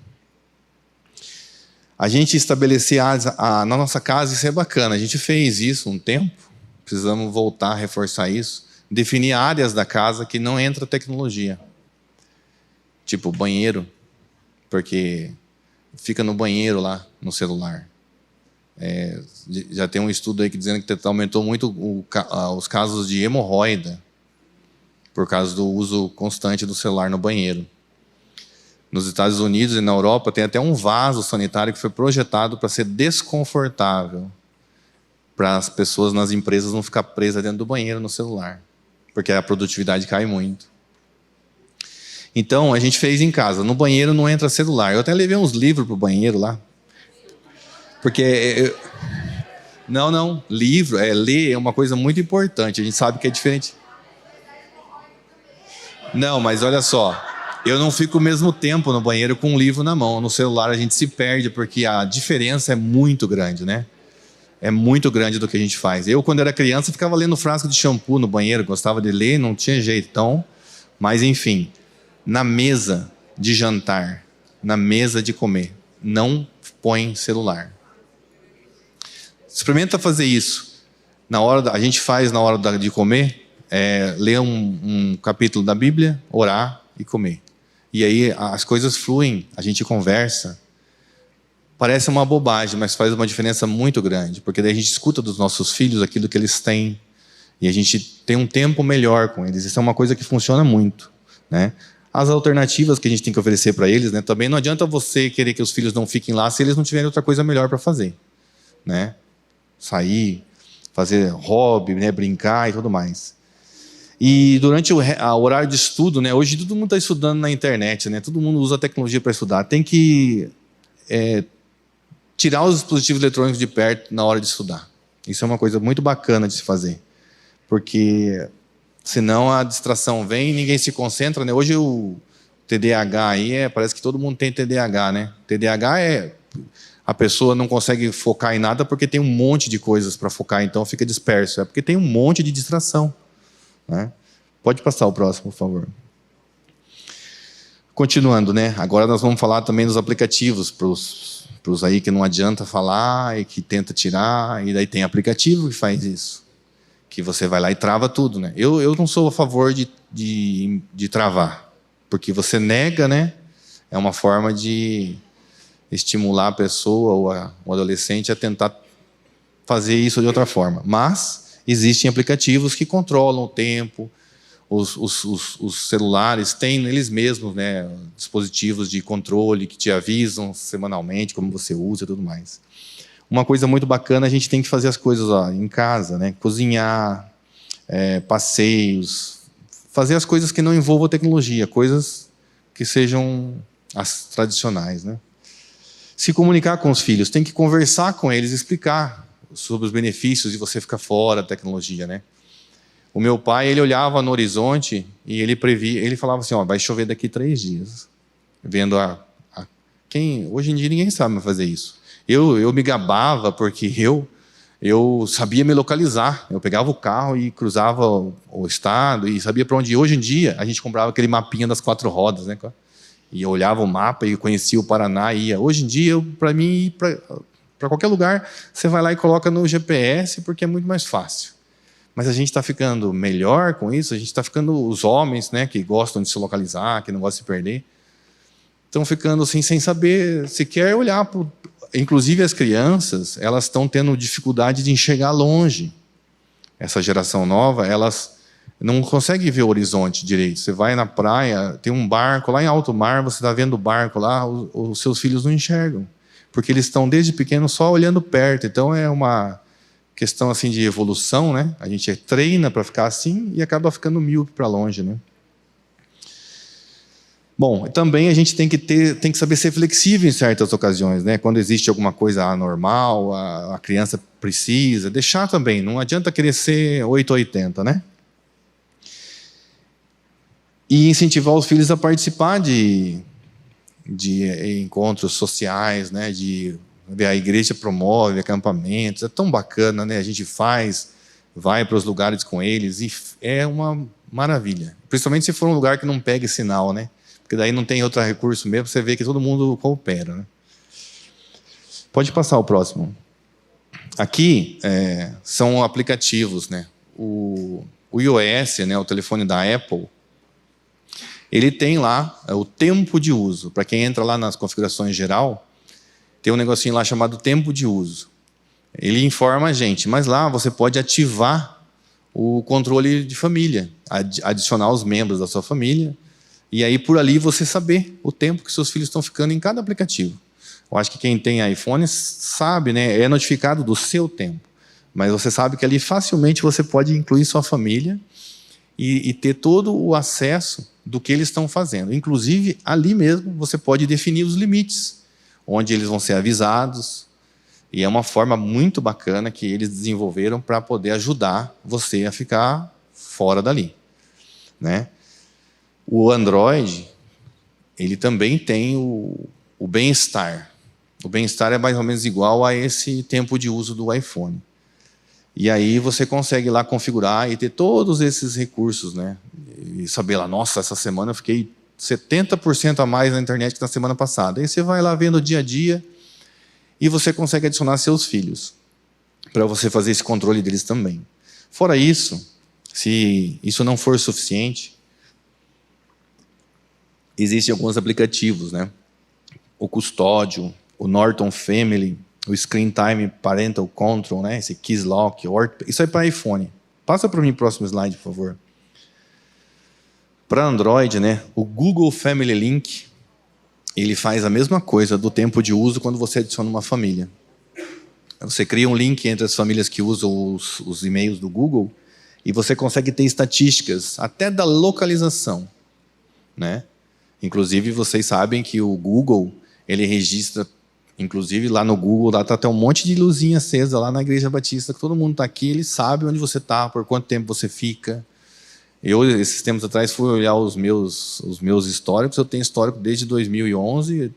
A gente estabelecer na nossa casa, isso é bacana. A gente fez isso um tempo, precisamos voltar a reforçar isso. Definir áreas da casa que não entra tecnologia. Tipo banheiro, porque fica no banheiro lá, no celular. Já tem um estudo aí que dizendo que aumentou muito os casos de hemorroida por causa do uso constante do celular no banheiro. Nos Estados Unidos e na Europa tem até um vaso sanitário que foi projetado para ser desconfortável para as pessoas nas empresas não ficar presas dentro do banheiro no celular, porque a produtividade cai muito. Então, a gente fez em casa. No banheiro não entra celular. Eu até levei uns livros para o banheiro lá. Porque... Não. Livro, ler é uma coisa muito importante. A gente sabe que é diferente. Não, mas olha só. Eu não fico o mesmo tempo no banheiro com um livro na mão. No celular a gente se perde, porque a diferença é muito grande, né? É muito grande do que a gente faz. Eu, quando era criança, ficava lendo frasco de shampoo no banheiro. Gostava de ler, não tinha jeito. Então, mas enfim... Na mesa de jantar, na mesa de comer, não põe celular. Experimenta fazer isso. A gente faz na hora de comer, ler um capítulo da Bíblia, orar e comer. E aí as coisas fluem, a gente conversa. Parece uma bobagem, mas faz uma diferença muito grande, porque daí a gente escuta dos nossos filhos aquilo que eles têm, e a gente tem um tempo melhor com eles. Isso é uma coisa que funciona muito, né? as alternativas que a gente tem que oferecer para eles, né? Também não adianta você querer que os filhos não fiquem lá se eles não tiverem outra coisa melhor para fazer, né? Sair, fazer hobby, né? Brincar e tudo mais. E durante o horário de estudo, né? Hoje todo mundo está estudando na internet, né? Todo mundo usa a tecnologia para estudar. Tem que tirar os dispositivos eletrônicos de perto na hora de estudar. Isso é uma coisa muito bacana de se fazer, porque senão a distração vem e ninguém se concentra, né? Hoje o TDAH aí parece que todo mundo tem TDAH, né? TDAH é a pessoa não consegue focar em nada porque tem um monte de coisas para focar, então fica disperso. É porque tem um monte de distração, né? Pode passar o próximo, por favor. Continuando, né? Agora nós vamos falar também dos aplicativos para os aí que não adianta falar e que tenta tirar, e daí tem aplicativo que faz isso, que você vai lá e trava tudo, né? Eu não sou a favor de travar, porque você nega, né? É uma forma de estimular a pessoa ou o adolescente a tentar fazer isso de outra forma. Mas existem aplicativos que controlam o tempo. Os celulares têm eles mesmos, né, dispositivos de controle que te avisam semanalmente como você usa e tudo mais. Uma coisa muito bacana, a gente tem que fazer as coisas em casa, né? Cozinhar, passeios, fazer as coisas que não envolvam tecnologia, coisas que sejam as tradicionais, né? Se comunicar com os filhos, tem que conversar com eles, explicar sobre os benefícios de você ficar fora da tecnologia, né? O meu pai, ele olhava no horizonte e ele previa, ele falava assim, vai chover daqui 3 dias. Vendo hoje em dia ninguém sabe fazer isso. Eu me gabava porque eu sabia me localizar. Eu pegava o carro e cruzava o estado e sabia para onde ir. Hoje em dia, a gente comprava aquele mapinha das 4 rodas, né? E eu olhava o mapa e conhecia o Paraná e ia. Hoje em dia, para mim, ir para qualquer lugar, você vai lá e coloca no GPS porque é muito mais fácil. Mas a gente está ficando melhor com isso, a gente está ficando, os homens, né, que gostam de se localizar, que não gostam de se perder, estão ficando assim, sem saber sequer olhar. Inclusive as crianças, elas estão tendo dificuldade de enxergar longe. Essa geração nova, elas não conseguem ver o horizonte direito. Você vai na praia, tem um barco lá em alto mar, você está vendo o barco lá, os seus filhos não enxergam, porque eles estão desde pequenos só olhando perto. Então é uma questão assim de evolução, né? A gente treina para ficar assim e acaba ficando míope para longe, né? Bom, também a gente tem que saber ser flexível em certas ocasiões, né? Quando existe alguma coisa anormal, a criança precisa deixar também. Não adianta querer ser 880, né? E incentivar os filhos a participar de encontros sociais, né? A igreja promove acampamentos, é tão bacana, né? A gente vai para os lugares com eles e é uma maravilha. Principalmente se for um lugar que não pegue sinal, né? Porque daí não tem outro recurso mesmo, você vê que todo mundo coopera, né? Pode passar o próximo. Aqui são aplicativos, né? O iOS, né? O telefone da Apple, ele tem lá o tempo de uso. Para quem entra lá nas configurações geral, tem um negocinho lá chamado tempo de uso. Ele informa a gente, mas lá você pode ativar o controle de família, adicionar os membros da sua família, e aí por ali você saber o tempo que seus filhos estão ficando em cada aplicativo. Eu acho que quem tem iPhone sabe, né? É notificado do seu tempo. Mas você sabe que ali facilmente você pode incluir sua família e ter todo o acesso do que eles estão fazendo. Inclusive, ali mesmo você pode definir os limites, onde eles vão ser avisados, e é uma forma muito bacana que eles desenvolveram para poder ajudar você a ficar fora dali, né? O Android, ele também tem o bem-estar. O bem-estar é mais ou menos igual a esse tempo de uso do iPhone. E aí você consegue lá configurar e ter todos esses recursos, né? E saber lá, nossa, essa semana eu fiquei 70% a mais na internet que na semana passada. Aí você vai lá vendo o dia a dia e você consegue adicionar seus filhos para você fazer esse controle deles também. Fora isso, se isso não for suficiente, existem alguns aplicativos, né? O Custódio, o Norton Family, o Screen Time Parental Control, né? Esse Kiss Lock, isso é para iPhone. Passa para mim o próximo slide, por favor. Para Android, né, o Google Family Link, ele faz a mesma coisa do tempo de uso quando você adiciona uma família. Você cria um link entre as famílias que usam os e-mails do Google e você consegue ter estatísticas até da localização, né? Inclusive, vocês sabem que o Google, ele registra, inclusive lá no Google, lá está até um monte de luzinha acesa lá na Igreja Batista, que todo mundo está aqui, ele sabe onde você está, por quanto tempo você fica. Eu, esses tempos atrás, fui olhar os meus históricos, eu tenho histórico desde 2011,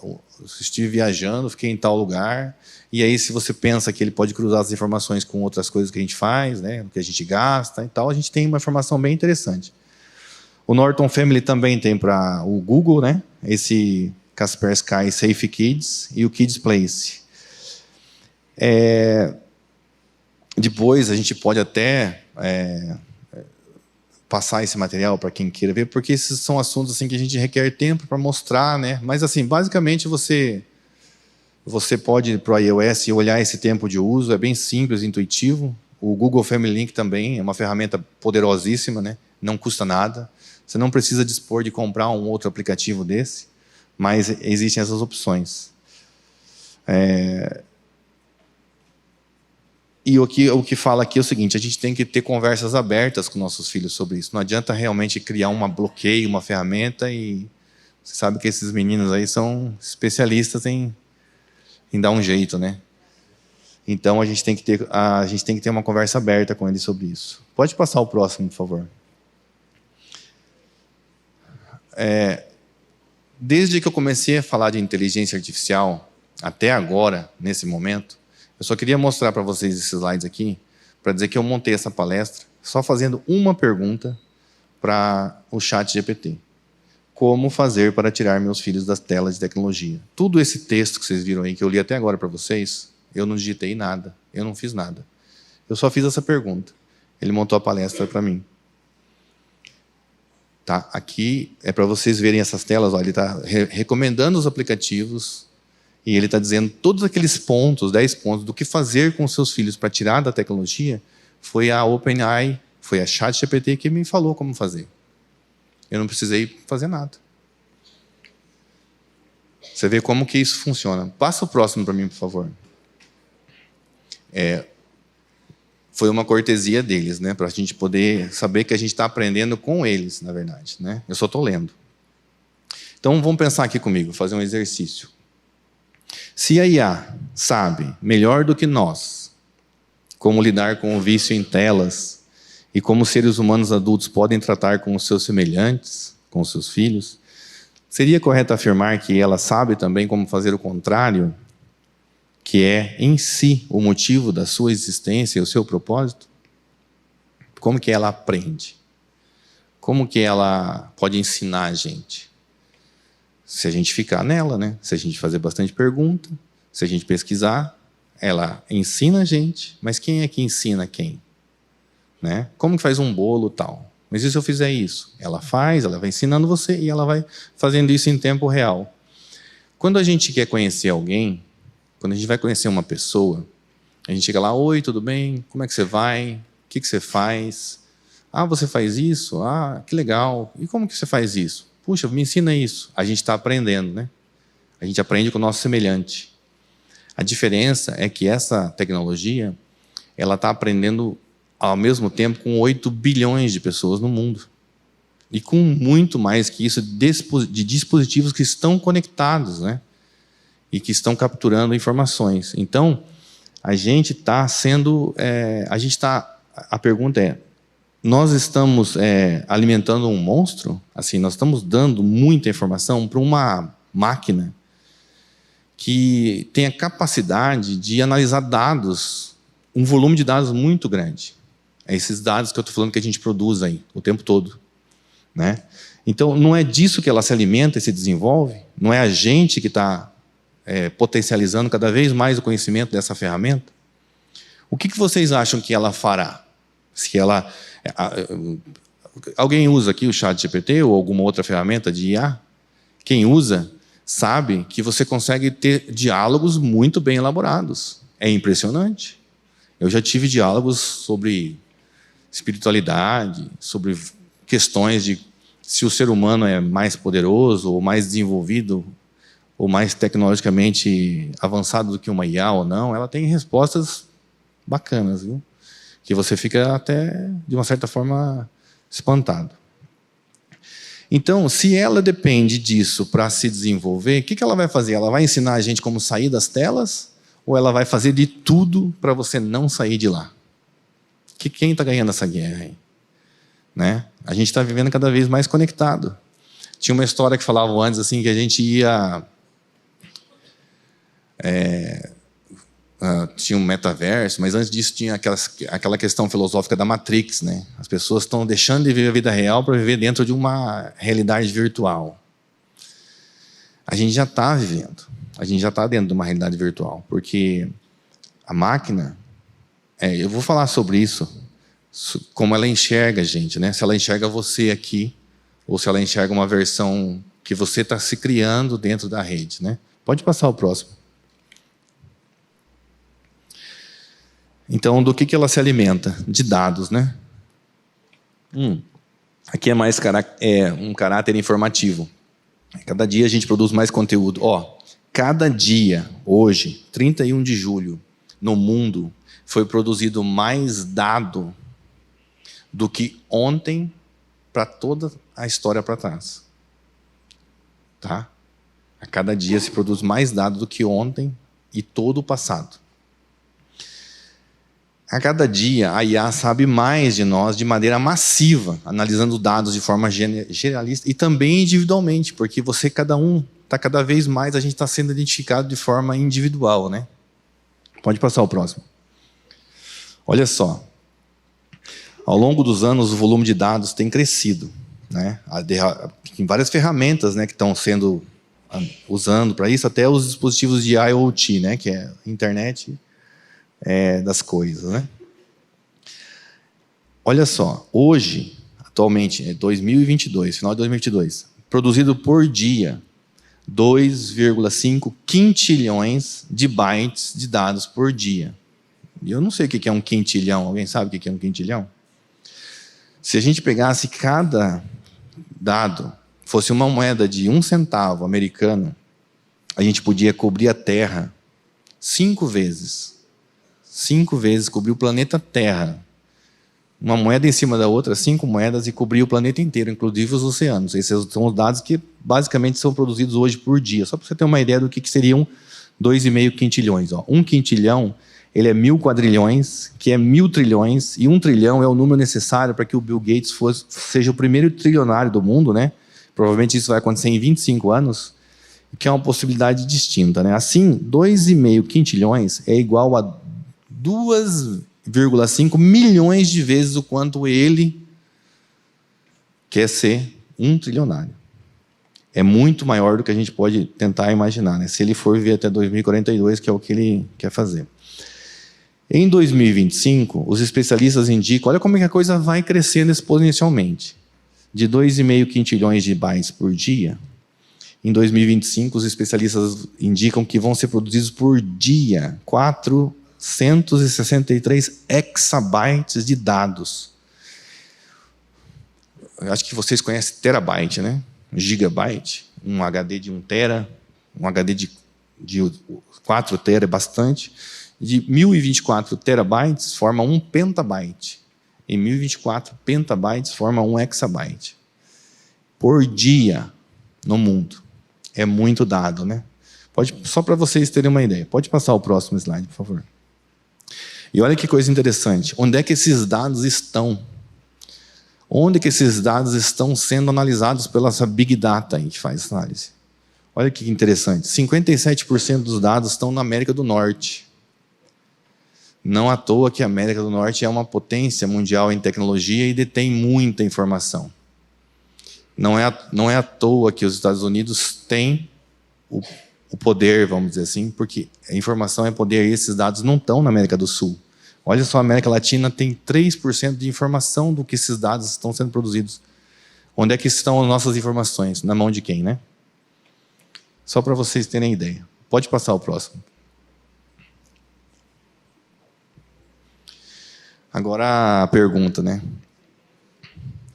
eu estive viajando, fiquei em tal lugar, e aí se você pensa que ele pode cruzar as informações com outras coisas que a gente faz, né, o que a gente gasta e tal, a gente tem uma informação bem interessante. O Norton Family também tem para o Google, né, esse Kaspersky Safe Kids e o Kids Place. Depois a gente pode até passar esse material para quem queira ver, porque esses são assuntos assim que a gente requer tempo para mostrar, né? Mas assim, basicamente você pode ir para o iOS e olhar esse tempo de uso, é bem simples, intuitivo. O Google Family Link também é uma ferramenta poderosíssima, né? Não custa nada. Você não precisa dispor de comprar um outro aplicativo desse, mas existem essas opções. E o que fala aqui é o seguinte, a gente tem que ter conversas abertas com nossos filhos sobre isso. Não adianta realmente criar um bloqueio, uma ferramenta, e você sabe que esses meninos aí são especialistas em dar um jeito, né? Então a gente tem que ter uma conversa aberta com eles sobre isso. Pode passar o próximo, por favor. Desde que eu comecei a falar de inteligência artificial até agora, nesse momento, eu só queria mostrar para vocês esses slides aqui, para dizer que eu montei essa palestra só fazendo uma pergunta para o ChatGPT. Como fazer para tirar meus filhos das telas de tecnologia? Tudo esse texto que vocês viram aí, que eu li até agora para vocês, eu não digitei nada, eu não fiz nada. Eu só fiz essa pergunta. Ele montou a palestra para mim. Tá? Aqui é para vocês verem essas telas. Ó, ele está recomendando os aplicativos e ele está dizendo todos aqueles pontos, 10 pontos, do que fazer com os seus filhos para tirar da tecnologia. Foi a OpenAI, foi a ChatGPT que me falou como fazer. Eu não precisei fazer nada. Você vê como que isso funciona. Passa o próximo para mim, por favor. Foi uma cortesia deles, né, para a gente poder saber que a gente está aprendendo com eles, na verdade, né? Eu só estou lendo. Então, vamos pensar aqui comigo, fazer um exercício. Se a IA sabe, melhor do que nós, como lidar com o vício em telas e como seres humanos adultos podem tratar com os seus semelhantes, com os seus filhos, seria correto afirmar que ela sabe também como fazer o contrário, que é, em si, o motivo da sua existência e o seu propósito? Como que ela aprende? Como que ela pode ensinar a gente? Se a gente ficar nela, né? Se a gente fazer bastante pergunta, se a gente pesquisar, ela ensina a gente, mas quem é que ensina quem? Né? Como que faz um bolo tal? Mas e se eu fizer isso? Ela faz, ela vai ensinando você e ela vai fazendo isso em tempo real. Quando a gente quer conhecer alguém, quando a gente vai conhecer uma pessoa, a gente chega lá, oi, tudo bem? Como é que você vai? O que você faz? Ah, você faz isso? Ah, que legal. E como que você faz isso? Puxa, me ensina isso. A gente está aprendendo, né? A gente aprende com o nosso semelhante. A diferença é que essa tecnologia, ela está aprendendo ao mesmo tempo com 8 bilhões de pessoas no mundo. E com muito mais que isso de dispositivos que estão conectados, né? E que estão capturando informações. Então, a gente está sendo... a pergunta é, nós estamos alimentando um monstro? Assim, nós estamos dando muita informação para uma máquina que tem a capacidade de analisar dados, um volume de dados muito grande. É esses dados que eu estou falando que a gente produz aí, o tempo todo. Né? Então, não é disso que ela se alimenta e se desenvolve? Não é a gente que está potencializando cada vez mais o conhecimento dessa ferramenta? O que vocês acham que ela fará? Se ela... Alguém usa aqui o ChatGPT ou alguma outra ferramenta de IA? Quem usa sabe que você consegue ter diálogos muito bem elaborados. É impressionante. Eu já tive diálogos sobre espiritualidade, sobre questões de se o ser humano é mais poderoso, ou mais desenvolvido, ou mais tecnologicamente avançado do que uma IA ou não, ela tem respostas bacanas, viu? Que você fica até, de uma certa forma, espantado. Então, se ela depende disso para se desenvolver, o que ela vai fazer? Ela vai ensinar a gente como sair das telas? Ou ela vai fazer de tudo para você não sair de lá? Quem está ganhando essa guerra aí? Né? A gente está vivendo cada vez mais conectado. Tinha uma história que falava antes assim, que a gente ia... tinha um metaverso, mas antes disso tinha aquela questão filosófica da Matrix, né? As pessoas estão deixando de viver a vida real para viver dentro de uma realidade virtual. A gente já está vivendo, a gente já está dentro de uma realidade virtual, porque a máquina, eu vou falar sobre isso, como ela enxerga a gente, né? Se ela enxerga você aqui, ou se ela enxerga uma versão que você está se criando dentro da rede, né? Pode passar o próximo. Então, do que ela se alimenta? De dados, né? Aqui é mais um caráter informativo. Cada dia a gente produz mais conteúdo. Cada dia, hoje, 31 de julho, no mundo, foi produzido mais dado do que ontem para toda a história para trás. Tá? A cada dia se produz mais dado do que ontem e todo o passado. A cada dia, a IA sabe mais de nós de maneira massiva, analisando dados de forma generalista e também individualmente, porque cada vez mais a gente está sendo identificado de forma individual, né? Pode passar o próximo. Olha só. Ao longo dos anos, o volume de dados tem crescido, né? Tem várias ferramentas, né, que estão sendo usando para isso, até os dispositivos de IoT, né, que é a internet das coisas, né? Olha só, hoje, atualmente, 2022, final de 2022, produzido por dia 2,5 quintilhões de bytes de dados por dia. E eu não sei o que é um quintilhão. Alguém sabe o que é um quintilhão? Se a gente pegasse cada dado, fosse uma moeda de 1 centavo americano, a gente podia cobrir a Terra 5 vezes. 5 vezes cobrir o planeta Terra. Uma moeda em cima da outra, 5 moedas, e cobrir o planeta inteiro, inclusive os oceanos. Esses são os dados que basicamente são produzidos hoje por dia. Só para você ter uma ideia do que seriam 2,5 quintilhões. 1 quintilhão, ele é 1000 quadrilhões, que é 1000 trilhões, e 1 trilhão é o número necessário para que o Bill Gates seja o primeiro trilionário do mundo, né? Provavelmente isso vai acontecer em 25 anos, que é uma possibilidade distinta, né? Assim, 2,5 quintilhões é igual a 2,5 milhões de vezes o quanto ele quer ser um trilionário. É muito maior do que a gente pode tentar imaginar, né? Se ele for viver até 2042, que é o que ele quer fazer. Em 2025, os especialistas indicam, olha como é que a coisa vai crescendo exponencialmente. De 2,5 quintilhões de bytes por dia, em 2025, os especialistas indicam que vão ser produzidos por dia 463 exabytes de dados. Eu acho que vocês conhecem terabyte, né? Gigabyte, um HD de 1 tera, um HD de 4 tera é bastante. De 1024 terabytes forma 1 pentabyte. E 1024 pentabytes forma 1 exabyte. Por dia no mundo. É muito dado, né? Só para vocês terem uma ideia. Pode passar o próximo slide, por favor. E olha que coisa interessante. Onde é que esses dados estão? Onde que esses dados estão sendo analisados pela essa Big Data aí que faz análise? Olha que interessante. 57% dos dados estão na América do Norte. Não à toa que a América do Norte é uma potência mundial em tecnologia e detém muita informação. Não é à toa que os Estados Unidos têm o poder, vamos dizer assim, porque a informação é poder e esses dados não estão na América do Sul. Olha só, a América Latina tem 3% de informação do que esses dados estão sendo produzidos. Onde é que estão as nossas informações? Na mão de quem, né? Só para vocês terem ideia. Pode passar o próximo. Agora a pergunta, né?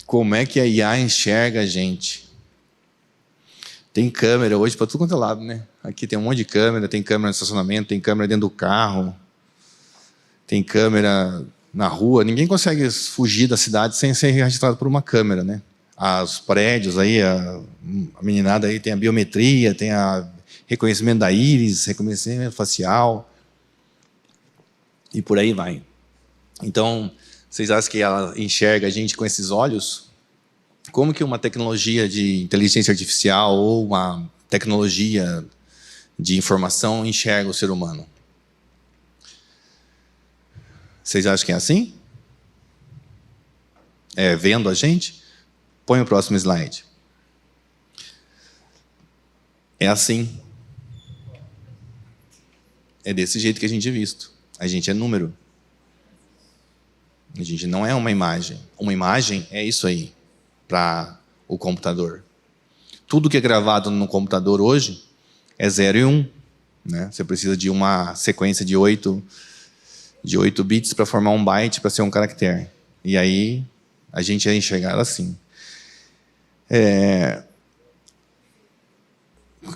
como é que a IA enxerga a gente. Tem câmera hoje para tudo quanto é lado, né? Aqui tem um monte de câmera, tem câmera no estacionamento, tem câmera dentro do carro, tem câmera na rua. Ninguém consegue fugir da cidade sem ser registrado por uma câmera, né? Os prédios aí, a meninada aí tem a biometria, tem a reconhecimento da íris, reconhecimento facial, e por aí vai. Então, vocês acham que ela enxerga a gente com esses olhos? Como que uma tecnologia de inteligência artificial ou uma tecnologia de informação enxerga o ser humano? Vocês acham que é assim? É vendo a gente? Põe o próximo slide. É assim. É desse jeito que a gente é visto. A gente é número. A gente não é uma imagem. Uma imagem é isso aí, para o computador. Tudo que é gravado no computador hoje é 0 e 1. Né? Você precisa de uma sequência de 8 bits para formar um byte, para ser um caractere. E aí a gente é enxergado assim.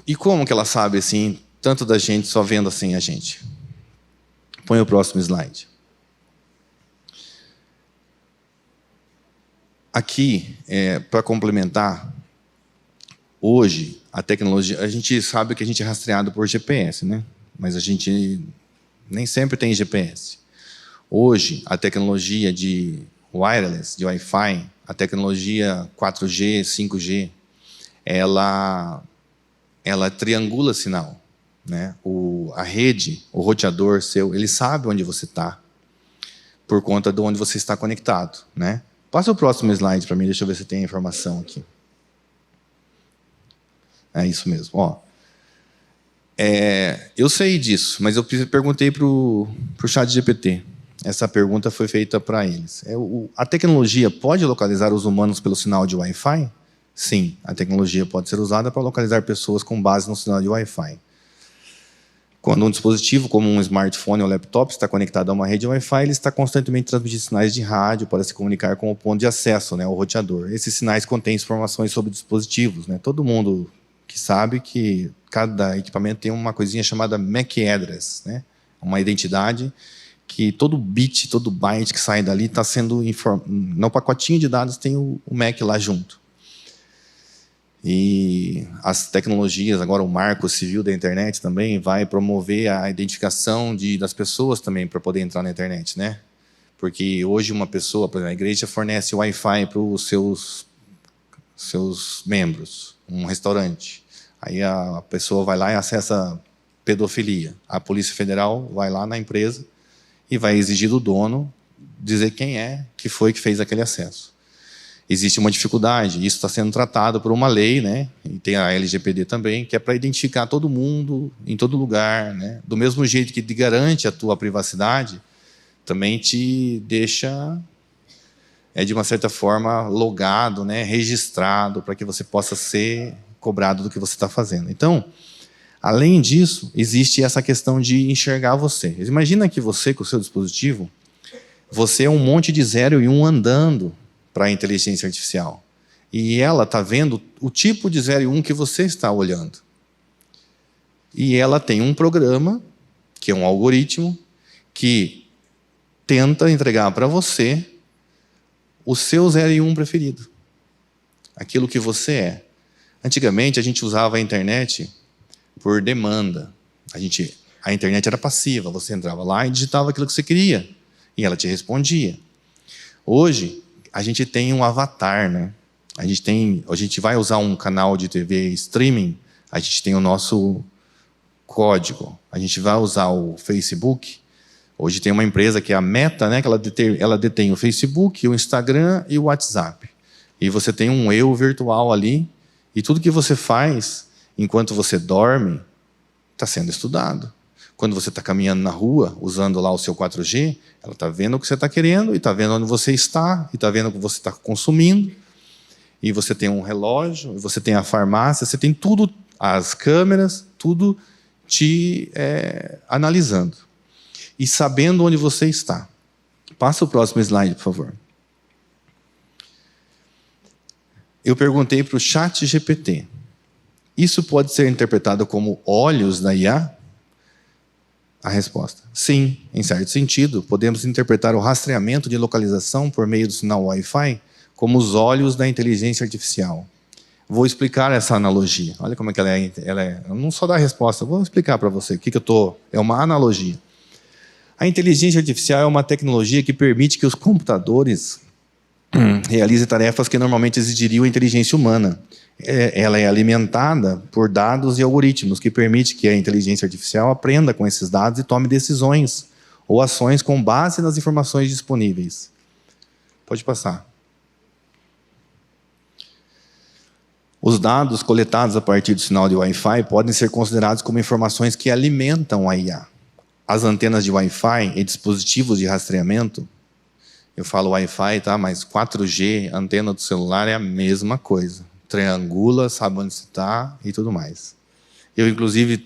E como que ela sabe assim, tanto da gente só vendo assim a gente? Põe o próximo slide. Aqui, para complementar, hoje a tecnologia, a gente sabe que a gente é rastreado por GPS, né? Mas a gente nem sempre tem GPS. Hoje, a tecnologia de wireless, de Wi-Fi, a tecnologia 4G, 5G, ela triangula sinal. Né? A rede, o roteador seu, ele sabe onde você está, por conta de onde você está conectado. Né? Passa o próximo slide para mim, deixa eu ver se tem a informação aqui. É isso mesmo. Ó, eu sei disso, mas eu perguntei para o ChatGPT. Essa pergunta foi feita para eles. A tecnologia pode localizar os humanos pelo sinal de Wi-Fi? Sim, a tecnologia pode ser usada para localizar pessoas com base no sinal de Wi-Fi. Quando um dispositivo, como um smartphone ou laptop, está conectado a uma rede Wi-Fi, ele está constantemente transmitindo sinais de rádio para se comunicar com o ponto de acesso, né, o roteador. Esses sinais contêm informações sobre dispositivos. Né? Todo mundo que sabe que cada equipamento tem uma coisinha chamada MAC address, né? Uma identidade que todo bit, todo byte que sai dali está sendo informado. No pacotinho de dados tem o MAC lá junto. E as tecnologias, agora o marco civil da internet também vai promover a identificação das pessoas também para poder entrar na internet, né? Porque hoje uma pessoa, por exemplo, a igreja fornece Wi-Fi para os seus membros, um restaurante. Aí a pessoa vai lá e acessa pedofilia. A Polícia Federal vai lá na empresa e vai exigir do dono dizer quem é que foi que fez aquele acesso. Existe uma dificuldade, isso está sendo tratado por uma lei, né? E tem a LGPD também, que é para identificar todo mundo, em todo lugar. Né? Do mesmo jeito que te garante a tua privacidade, também te deixa, de uma certa forma, logado, né? Registrado, para que você possa ser cobrado do que você está fazendo. Então, além disso, existe essa questão de enxergar você. Imagina que você, com o seu dispositivo, você é um monte de 0 e 1 andando para a inteligência artificial. E ela está vendo o tipo de 0 e 1 que você está olhando. E ela tem um programa, que é um algoritmo, que tenta entregar para você o seu 0 e 1 preferido. Aquilo que você é. Antigamente, a gente usava a internet por demanda. A internet era passiva, você entrava lá e digitava aquilo que você queria. E ela te respondia. Hoje, a gente tem um avatar, né? A gente vai usar um canal de TV streaming, a gente tem o nosso código. A gente vai usar o Facebook. Hoje tem uma empresa que é a Meta, né? Que ela detém o Facebook, o Instagram e o WhatsApp. E você tem um eu virtual ali, e tudo que você faz enquanto você dorme está sendo estudado. Quando você está caminhando na rua, usando lá o seu 4G, ela está vendo o que você está querendo, e está vendo onde você está, e está vendo o que você está consumindo. E você tem um relógio, você tem a farmácia, você tem tudo, as câmeras, tudo te analisando. E sabendo onde você está. Passa o próximo slide, por favor. Eu perguntei para o ChatGPT, isso pode ser interpretado como olhos da IA? A resposta, sim, em certo sentido. Podemos interpretar o rastreamento de localização por meio do sinal Wi-Fi como os olhos da inteligência artificial. Vou explicar essa analogia. Olha como é que ela é. Eu não só dá a resposta, vou explicar para você. É uma analogia. A inteligência artificial é uma tecnologia que permite que os computadores realizem tarefas que normalmente exigiriam a inteligência humana. Ela é alimentada por dados e algoritmos que permite que a inteligência artificial aprenda com esses dados e tome decisões ou ações com base nas informações disponíveis. Pode passar. Os dados coletados a partir do sinal de Wi-Fi podem ser considerados como informações que alimentam a IA. As antenas de Wi-Fi e dispositivos de rastreamento, eu falo Wi-Fi, tá? Mas 4G, antena do celular é a mesma coisa. Triangula, sabe onde você está e tudo mais. Eu, inclusive,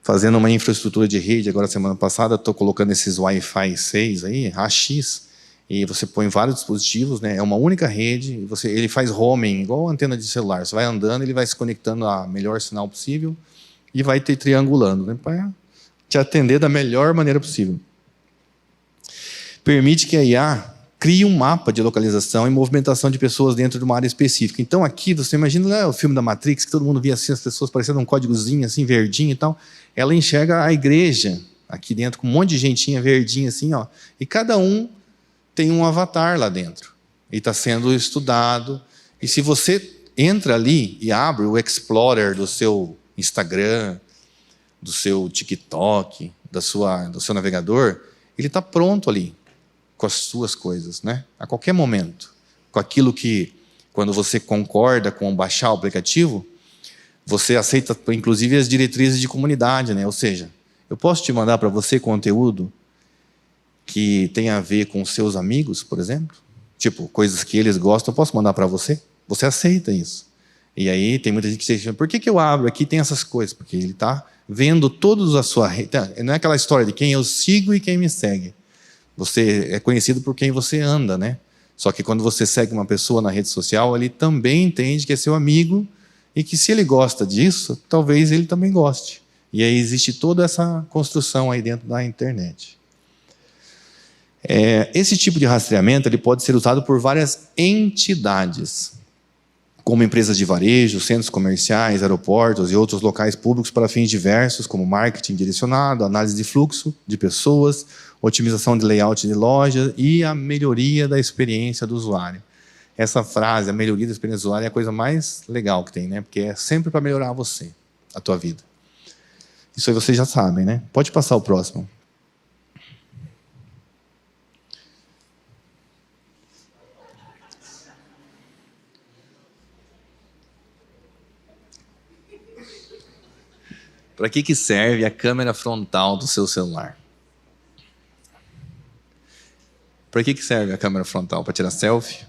fazendo uma infraestrutura de rede, agora semana passada, estou colocando esses Wi-Fi 6 aí, AX, e você põe vários dispositivos, né? É uma única rede, ele faz roaming, igual a antena de celular. Você vai andando, ele vai se conectando a melhor sinal possível e vai te triangulando, né? Para te atender da melhor maneira possível. Permite que a IA crie um mapa de localização e movimentação de pessoas dentro de uma área específica. Então aqui, você imagina lá, o filme da Matrix, que todo mundo via assim, as pessoas parecendo um códigozinho assim, verdinho e tal. Ela enxerga a igreja aqui dentro, com um monte de gentinha verdinha assim, ó. E cada um tem um avatar lá dentro. E está sendo estudado. E se você entra ali e abre o Explorer do seu Instagram, do seu TikTok, do seu navegador, ele está pronto ali, com as suas coisas, né? A qualquer momento. Com aquilo que, quando você concorda com baixar o aplicativo, você aceita, inclusive, as diretrizes de comunidade, né? Ou seja, eu posso te mandar para você conteúdo que tem a ver com seus amigos, por exemplo? Tipo, coisas que eles gostam, eu posso mandar para você? Você aceita isso. E aí tem muita gente que diz, por que eu abro aqui tem essas coisas? Porque ele está vendo todos a sua rede. Não é aquela história de quem eu sigo e quem me segue. Você é conhecido por quem você anda, né? Só que quando você segue uma pessoa na rede social, ele também entende que é seu amigo e que se ele gosta disso, talvez ele também goste. E aí existe toda essa construção aí dentro da internet. Esse tipo de rastreamento ele pode ser usado por várias entidades, como empresas de varejo, centros comerciais, aeroportos e outros locais públicos para fins diversos, como marketing direcionado, análise de fluxo de pessoas, otimização de layout de loja e a melhoria da experiência do usuário. Essa frase, a melhoria da experiência do usuário, é a coisa mais legal que tem, né? Porque é sempre para melhorar você, a tua vida. Isso aí vocês já sabem, né? Pode passar o próximo. Para que serve a câmera frontal do seu celular? Para que serve a câmera frontal? Para tirar selfie?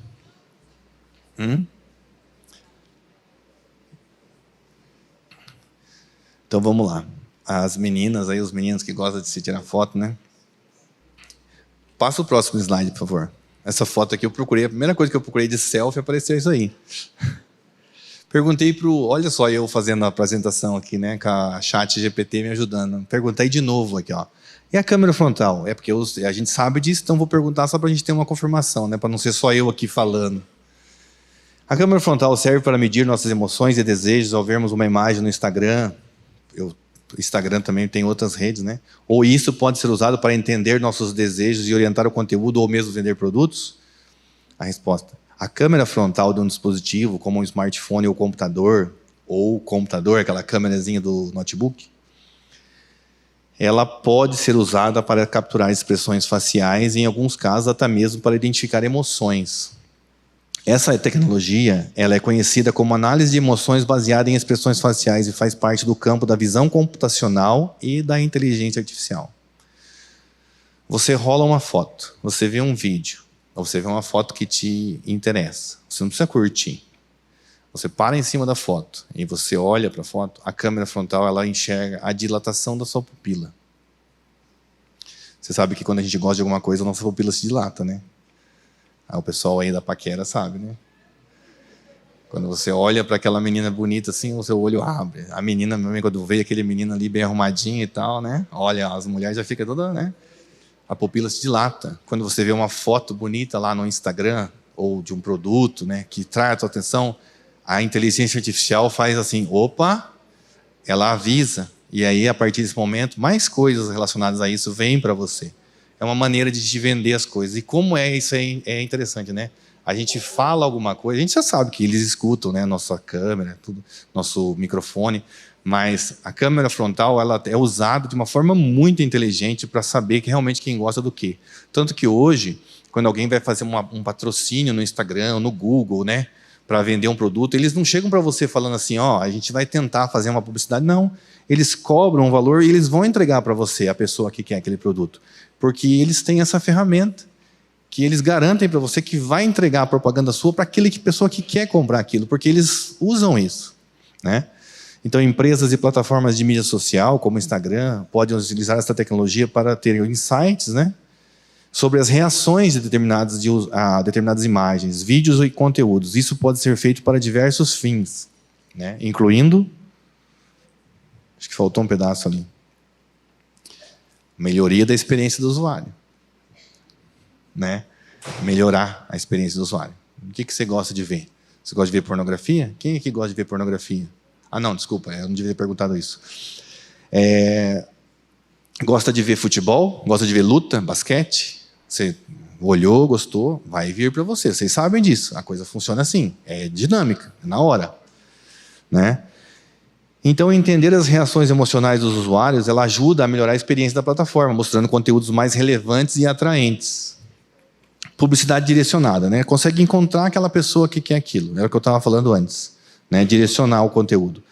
Então vamos lá. As meninas aí, os meninos que gostam de se tirar foto, né? Passa o próximo slide, por favor. Essa foto aqui eu procurei, a primeira coisa que eu procurei de selfie apareceu isso aí. Perguntei olha só eu fazendo a apresentação aqui, né, com a ChatGPT me ajudando. Perguntei de novo aqui, ó. E a câmera frontal? É porque a gente sabe disso, então vou perguntar só para a gente ter uma confirmação, né, para não ser só eu aqui falando. A câmera frontal serve para medir nossas emoções e desejos ao vermos uma imagem no Instagram. O Instagram também tem outras redes, né? Ou isso pode ser usado para entender nossos desejos e orientar o conteúdo ou mesmo vender produtos? A resposta: a câmera frontal de um dispositivo, como um smartphone ou computador, aquela câmerazinha do notebook, ela pode ser usada para capturar expressões faciais e, em alguns casos, até mesmo para identificar emoções. Essa tecnologia ela é conhecida como análise de emoções baseada em expressões faciais e faz parte do campo da visão computacional e da inteligência artificial. Você rola uma foto, você vê um vídeo, ou você vê uma foto que te interessa. Você não precisa curtir. Você para em cima da foto e você olha para a foto, a câmera frontal ela enxerga a dilatação da sua pupila. Você sabe que quando a gente gosta de alguma coisa, a nossa pupila se dilata, né? O pessoal aí da paquera sabe, né? Quando você olha para aquela menina bonita assim, o seu olho abre. A menina, mesmo quando vê aquele menino ali bem arrumadinho e tal, né? Olha, as mulheres já ficam toda, né? A pupila se dilata. Quando você vê uma foto bonita lá no Instagram, ou de um produto, né, que traz a sua atenção, a inteligência artificial faz assim, opa, ela avisa. E aí, a partir desse momento, mais coisas relacionadas a isso vêm para você. É uma maneira de te vender as coisas. E como é isso aí, é interessante, né? A gente fala alguma coisa, a gente já sabe que eles escutam, né? Nossa câmera, tudo, nosso microfone, mas a câmera frontal ela é usada de uma forma muito inteligente para saber que realmente quem gosta do quê. Tanto que hoje, quando alguém vai fazer um patrocínio no Instagram, no Google, né? Para vender um produto, eles não chegam para você falando assim, ó, a gente vai tentar fazer uma publicidade. Não, eles cobram um valor e eles vão entregar para você, a pessoa que quer aquele produto. Porque eles têm essa ferramenta, que eles garantem para você que vai entregar a propaganda sua para aquela pessoa que quer comprar aquilo, porque eles usam isso, né? Então, empresas e plataformas de mídia social, como o Instagram, podem utilizar essa tecnologia para ter insights, né, sobre as reações de determinadas imagens, vídeos e conteúdos. Isso pode ser feito para diversos fins, né, incluindo... Acho que faltou um pedaço ali. Melhoria da experiência do usuário. Né? Melhorar a experiência do usuário. O que você gosta de ver? Você gosta de ver pornografia? Quem aqui gosta de ver pornografia? Ah, não, desculpa, eu não devia ter perguntado isso. Gosta de ver futebol? Gosta de ver luta, basquete? Você olhou, gostou, vai vir para você. Vocês sabem disso. A coisa funciona assim. É dinâmica, é na hora. Né? Então, entender as reações emocionais dos usuários, ela ajuda a melhorar a experiência da plataforma, mostrando conteúdos mais relevantes e atraentes. Publicidade direcionada, né? Consegue encontrar aquela pessoa que quer aquilo. Era o que eu estava falando antes. Né? Direcionar o conteúdo.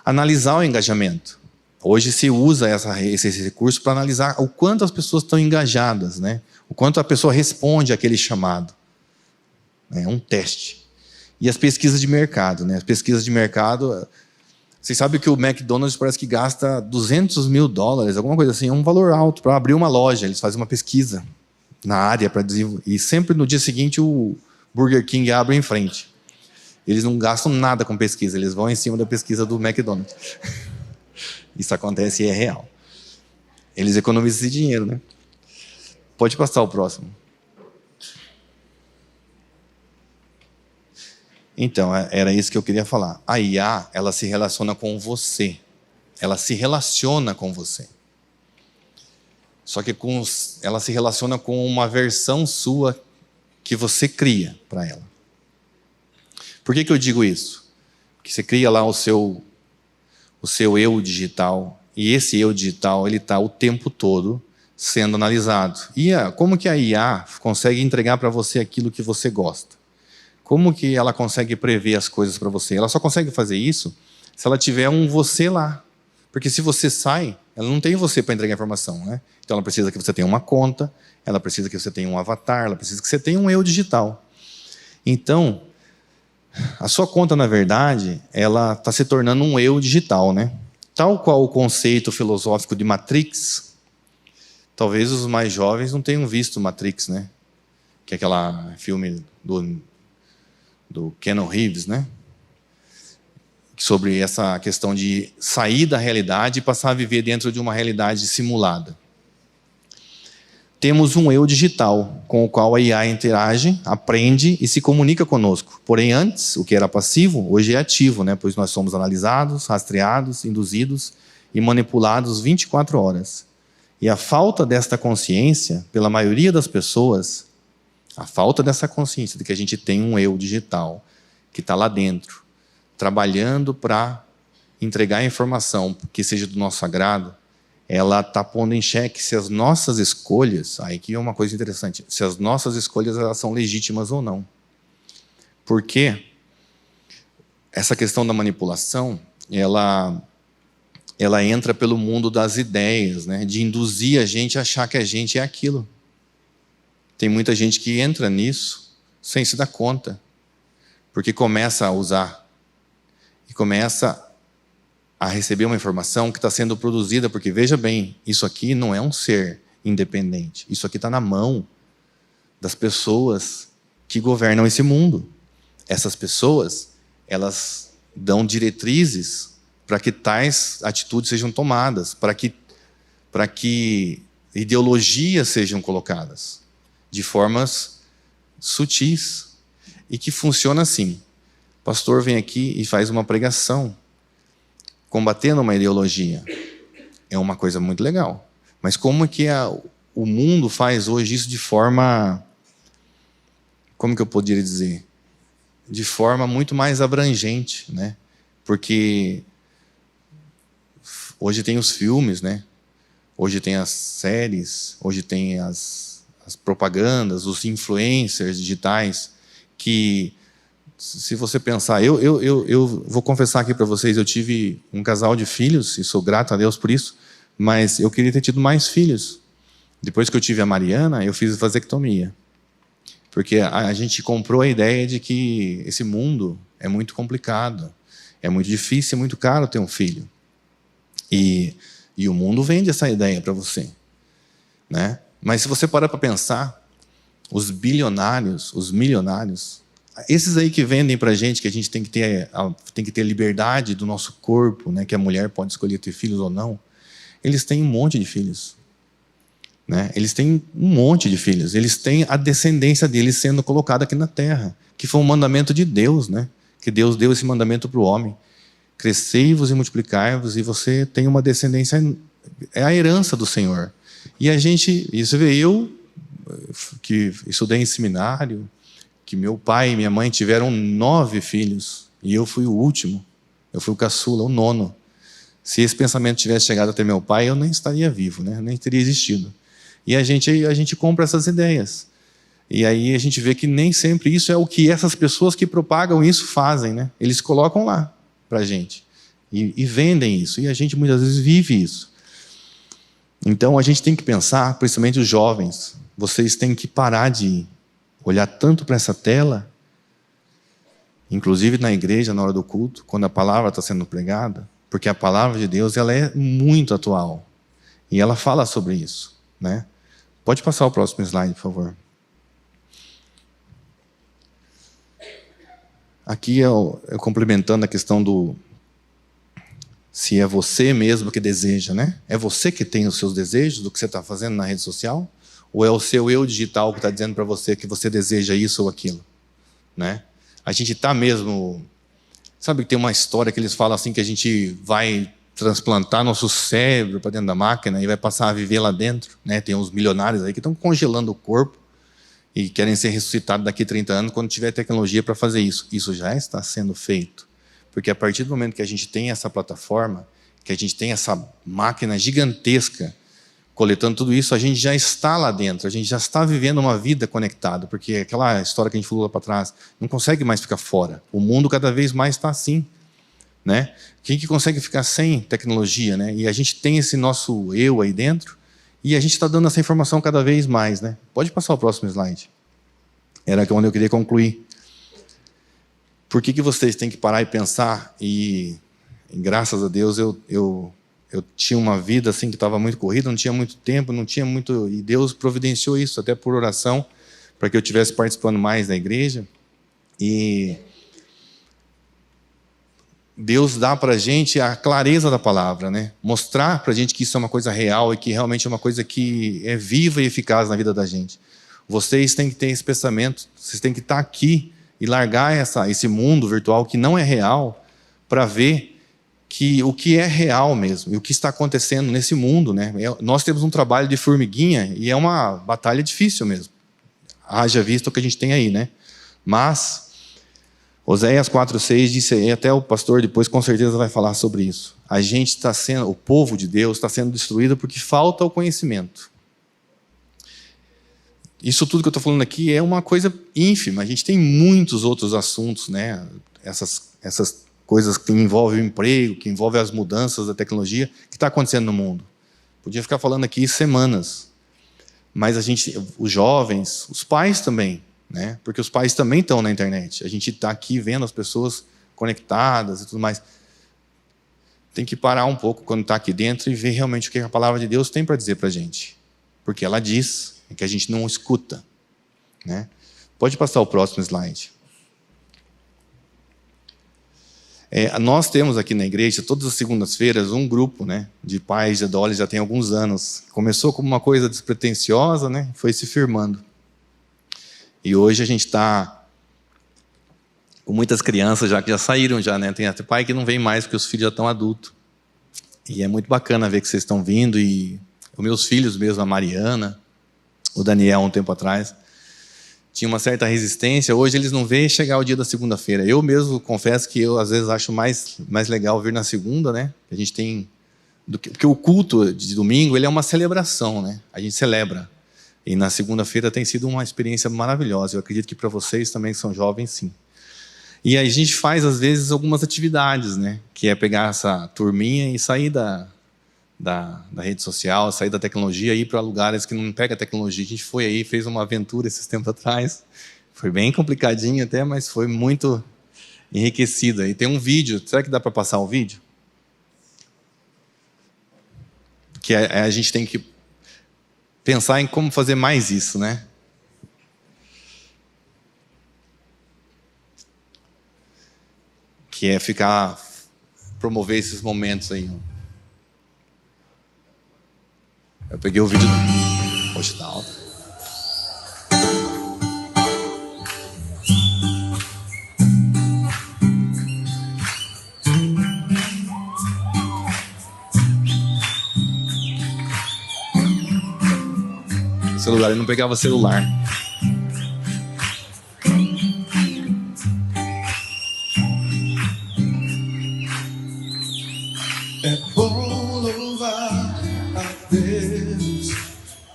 Analisar o engajamento. Hoje se usa esse recurso para analisar o quanto as pessoas estão engajadas, né? O quanto a pessoa responde àquele chamado. É um teste. E as pesquisas de mercado, né? As pesquisas de mercado... Vocês sabem que o McDonald's parece que gasta $200 mil, alguma coisa assim, é um valor alto para abrir uma loja. Eles fazem uma pesquisa na área para desenvolver. E sempre no dia seguinte o Burger King abre em frente. Eles não gastam nada com pesquisa, eles vão em cima da pesquisa do McDonald's. Isso acontece e é real. Eles economizam esse dinheiro, né? Pode passar o próximo. Então, era isso que eu queria falar. A IA, ela se relaciona com você. Ela se relaciona com você. Só que ela se relaciona com uma versão sua que você cria para ela. Por que eu digo isso? Porque você cria lá o seu eu digital, e esse eu digital ele está o tempo todo sendo analisado. E como que a IA consegue entregar para você aquilo que você gosta? Como que ela consegue prever as coisas para você? Ela só consegue fazer isso se ela tiver um você lá. Porque se você sai, ela não tem você para entregar informação, né? Então ela precisa que você tenha uma conta, ela precisa que você tenha um avatar, ela precisa que você tenha um eu digital. Então, a sua conta, na verdade, ela está se tornando um eu digital, né? Tal qual o conceito filosófico de Matrix, talvez os mais jovens não tenham visto Matrix, né? Que é aquele filme do Keanu Reeves, né? Sobre essa questão de sair da realidade e passar a viver dentro de uma realidade simulada. Temos um eu digital, com o qual a IA interage, aprende e se comunica conosco. Porém, antes, o que era passivo, hoje é ativo, né? Pois nós somos analisados, rastreados, induzidos e manipulados 24 horas. E a falta desta consciência, pela maioria das pessoas, a falta dessa consciência de que a gente tem um eu digital que está lá dentro, trabalhando para entregar a informação que seja do nosso agrado, ela está pondo em xeque se as nossas escolhas, aí que é uma coisa interessante, se as nossas escolhas elas são legítimas ou não. Porque essa questão da manipulação, ela entra pelo mundo das ideias, né? De induzir a gente a achar que a gente é aquilo. Tem muita gente que entra nisso sem se dar conta, porque começa a usar e começa a receber uma informação que está sendo produzida, porque, veja bem, isso aqui não é um ser independente, isso aqui está na mão das pessoas que governam esse mundo. Essas pessoas, elas dão diretrizes para que tais atitudes sejam tomadas, para que ideologias sejam colocadas de formas sutis e que funciona assim. O pastor vem aqui e faz uma pregação combatendo uma ideologia. É uma coisa muito legal. Mas como é que o mundo faz hoje isso de forma... Como que eu poderia dizer? De forma muito mais abrangente, né? Porque hoje tem os filmes, né? Hoje tem as séries, hoje tem as propagandas, os influencers digitais, que, se você pensar... Eu vou confessar aqui para vocês, eu tive um casal de filhos, e sou grato a Deus por isso, mas eu queria ter tido mais filhos. Depois que eu tive a Mariana, eu fiz vasectomia. Porque a gente comprou a ideia de que esse mundo é muito complicado, é muito difícil, é muito caro ter um filho. E o mundo vende essa ideia para você, né? Mas se você parar para pensar, os bilionários, os milionários, esses aí que vendem para a gente que a gente tem que ter a liberdade do nosso corpo, né? Que a mulher pode escolher ter filhos ou não, eles têm um monte de filhos. Né? Eles têm um monte de filhos, eles têm a descendência deles sendo colocada aqui na terra, que foi um mandamento de Deus, né? Que Deus deu esse mandamento para o homem: crescei-vos e multiplicai-vos, e você tem uma descendência, é a herança do Senhor. E a gente, isso vê, eu que estudei em seminário, que meu pai e minha mãe tiveram 9 filhos, e eu fui o último, eu fui o caçula, o 9º. Se esse pensamento tivesse chegado até meu pai, eu nem estaria vivo, né? Nem teria existido. E a gente compra essas ideias. E aí a gente vê que nem sempre isso é o que essas pessoas que propagam isso fazem, né? Eles colocam lá para a gente. E vendem isso. E a gente muitas vezes vive isso. Então a gente tem que pensar, principalmente os jovens, vocês têm que parar de olhar tanto para essa tela, inclusive na igreja, na hora do culto, quando a palavra está sendo pregada, porque a palavra de Deus ela é muito atual. E ela fala sobre isso, né? Pode passar o próximo slide, por favor. Aqui eu complementando a questão do... Se é você mesmo que deseja, né? É você que tem os seus desejos do que você está fazendo na rede social? Ou é o seu eu digital que está dizendo para você que você deseja isso ou aquilo? Né? A gente está mesmo... Sabe que tem uma história que eles falam assim, que a gente vai transplantar nosso cérebro para dentro da máquina e vai passar a viver lá dentro, né? Tem uns milionários aí que estão congelando o corpo e querem ser ressuscitados daqui a 30 anos quando tiver tecnologia para fazer isso. Isso já está sendo feito. Porque a partir do momento que a gente tem essa plataforma, que a gente tem essa máquina gigantesca coletando tudo isso, a gente já está lá dentro, a gente já está vivendo uma vida conectada, porque aquela história que a gente falou lá para trás, não consegue mais ficar fora. O mundo cada vez mais está assim. Né? Quem que consegue ficar sem tecnologia, né? E a gente tem esse nosso eu aí dentro e a gente está dando essa informação cada vez mais, né? Pode passar o próximo slide. Era onde eu queria concluir. Por que vocês têm que parar e pensar? E graças a Deus eu tinha uma vida assim que estava muito corrida, não tinha muito tempo, não tinha muito, e Deus providenciou isso até por oração para que eu estivesse participando mais da igreja. E Deus dá para a gente a clareza da palavra, né? Mostrar para a gente que isso é uma coisa real e que realmente é uma coisa que é viva e eficaz na vida da gente. Vocês têm que ter esse pensamento, vocês têm que estar aqui e largar esse mundo virtual que não é real para ver que o que é real mesmo e o que está acontecendo nesse mundo, né? Nós temos um trabalho de formiguinha e é uma batalha difícil mesmo. Haja visto o que a gente tem aí, né? Mas Oséias 4:6 disse aí, até o pastor depois com certeza vai falar sobre isso. A gente está sendo, o povo de Deus está sendo destruído porque falta o conhecimento. Isso tudo que eu estou falando aqui é uma coisa ínfima. A gente tem muitos outros assuntos, né? Essas coisas que envolvem o emprego, que envolvem as mudanças da tecnologia, que está acontecendo no mundo. Podia ficar falando aqui semanas. Mas os jovens, os pais também, né? Porque os pais também estão na internet. A gente está aqui vendo as pessoas conectadas e tudo mais. Tem que parar um pouco quando está aqui dentro e ver realmente o que a palavra de Deus tem para dizer para a gente. Porque ela diz que a gente não escuta, né? Pode passar o próximo slide. Nós temos aqui na igreja, todas as segundas-feiras, um grupo, né, de pais de adolescentes, já tem alguns anos. Começou como uma coisa despretensiosa, né, foi se firmando. E hoje a gente está com muitas crianças que já saíram, né? Tem até pai que não vem mais porque os filhos já estão adultos. E é muito bacana ver que vocês estão vindo. E os meus filhos mesmo, a Mariana, o Daniel, um tempo atrás, tinha uma certa resistência. Hoje eles não veem chegar o dia da segunda-feira. Eu mesmo confesso que eu às vezes acho mais legal vir na segunda, né? A gente tem porque o culto de domingo ele é uma celebração, né? A gente celebra. E na segunda-feira tem sido uma experiência maravilhosa. Eu acredito que para vocês também que são jovens, sim. E aí a gente faz às vezes algumas atividades, né? Que é pegar essa turminha e sair da rede social, sair da tecnologia e ir para lugares que não pega tecnologia. A gente foi aí, fez uma aventura esses tempos atrás. Foi bem complicadinho até, mas foi muito enriquecido. E tem um vídeo, será que dá para passar o vídeo? Que a gente tem que pensar em como fazer mais isso, né? Que é promover esses momentos aí. Eu peguei o vídeo do... Poxa, tá alto. O celular, ele não pegava celular. É bom louvar a Deus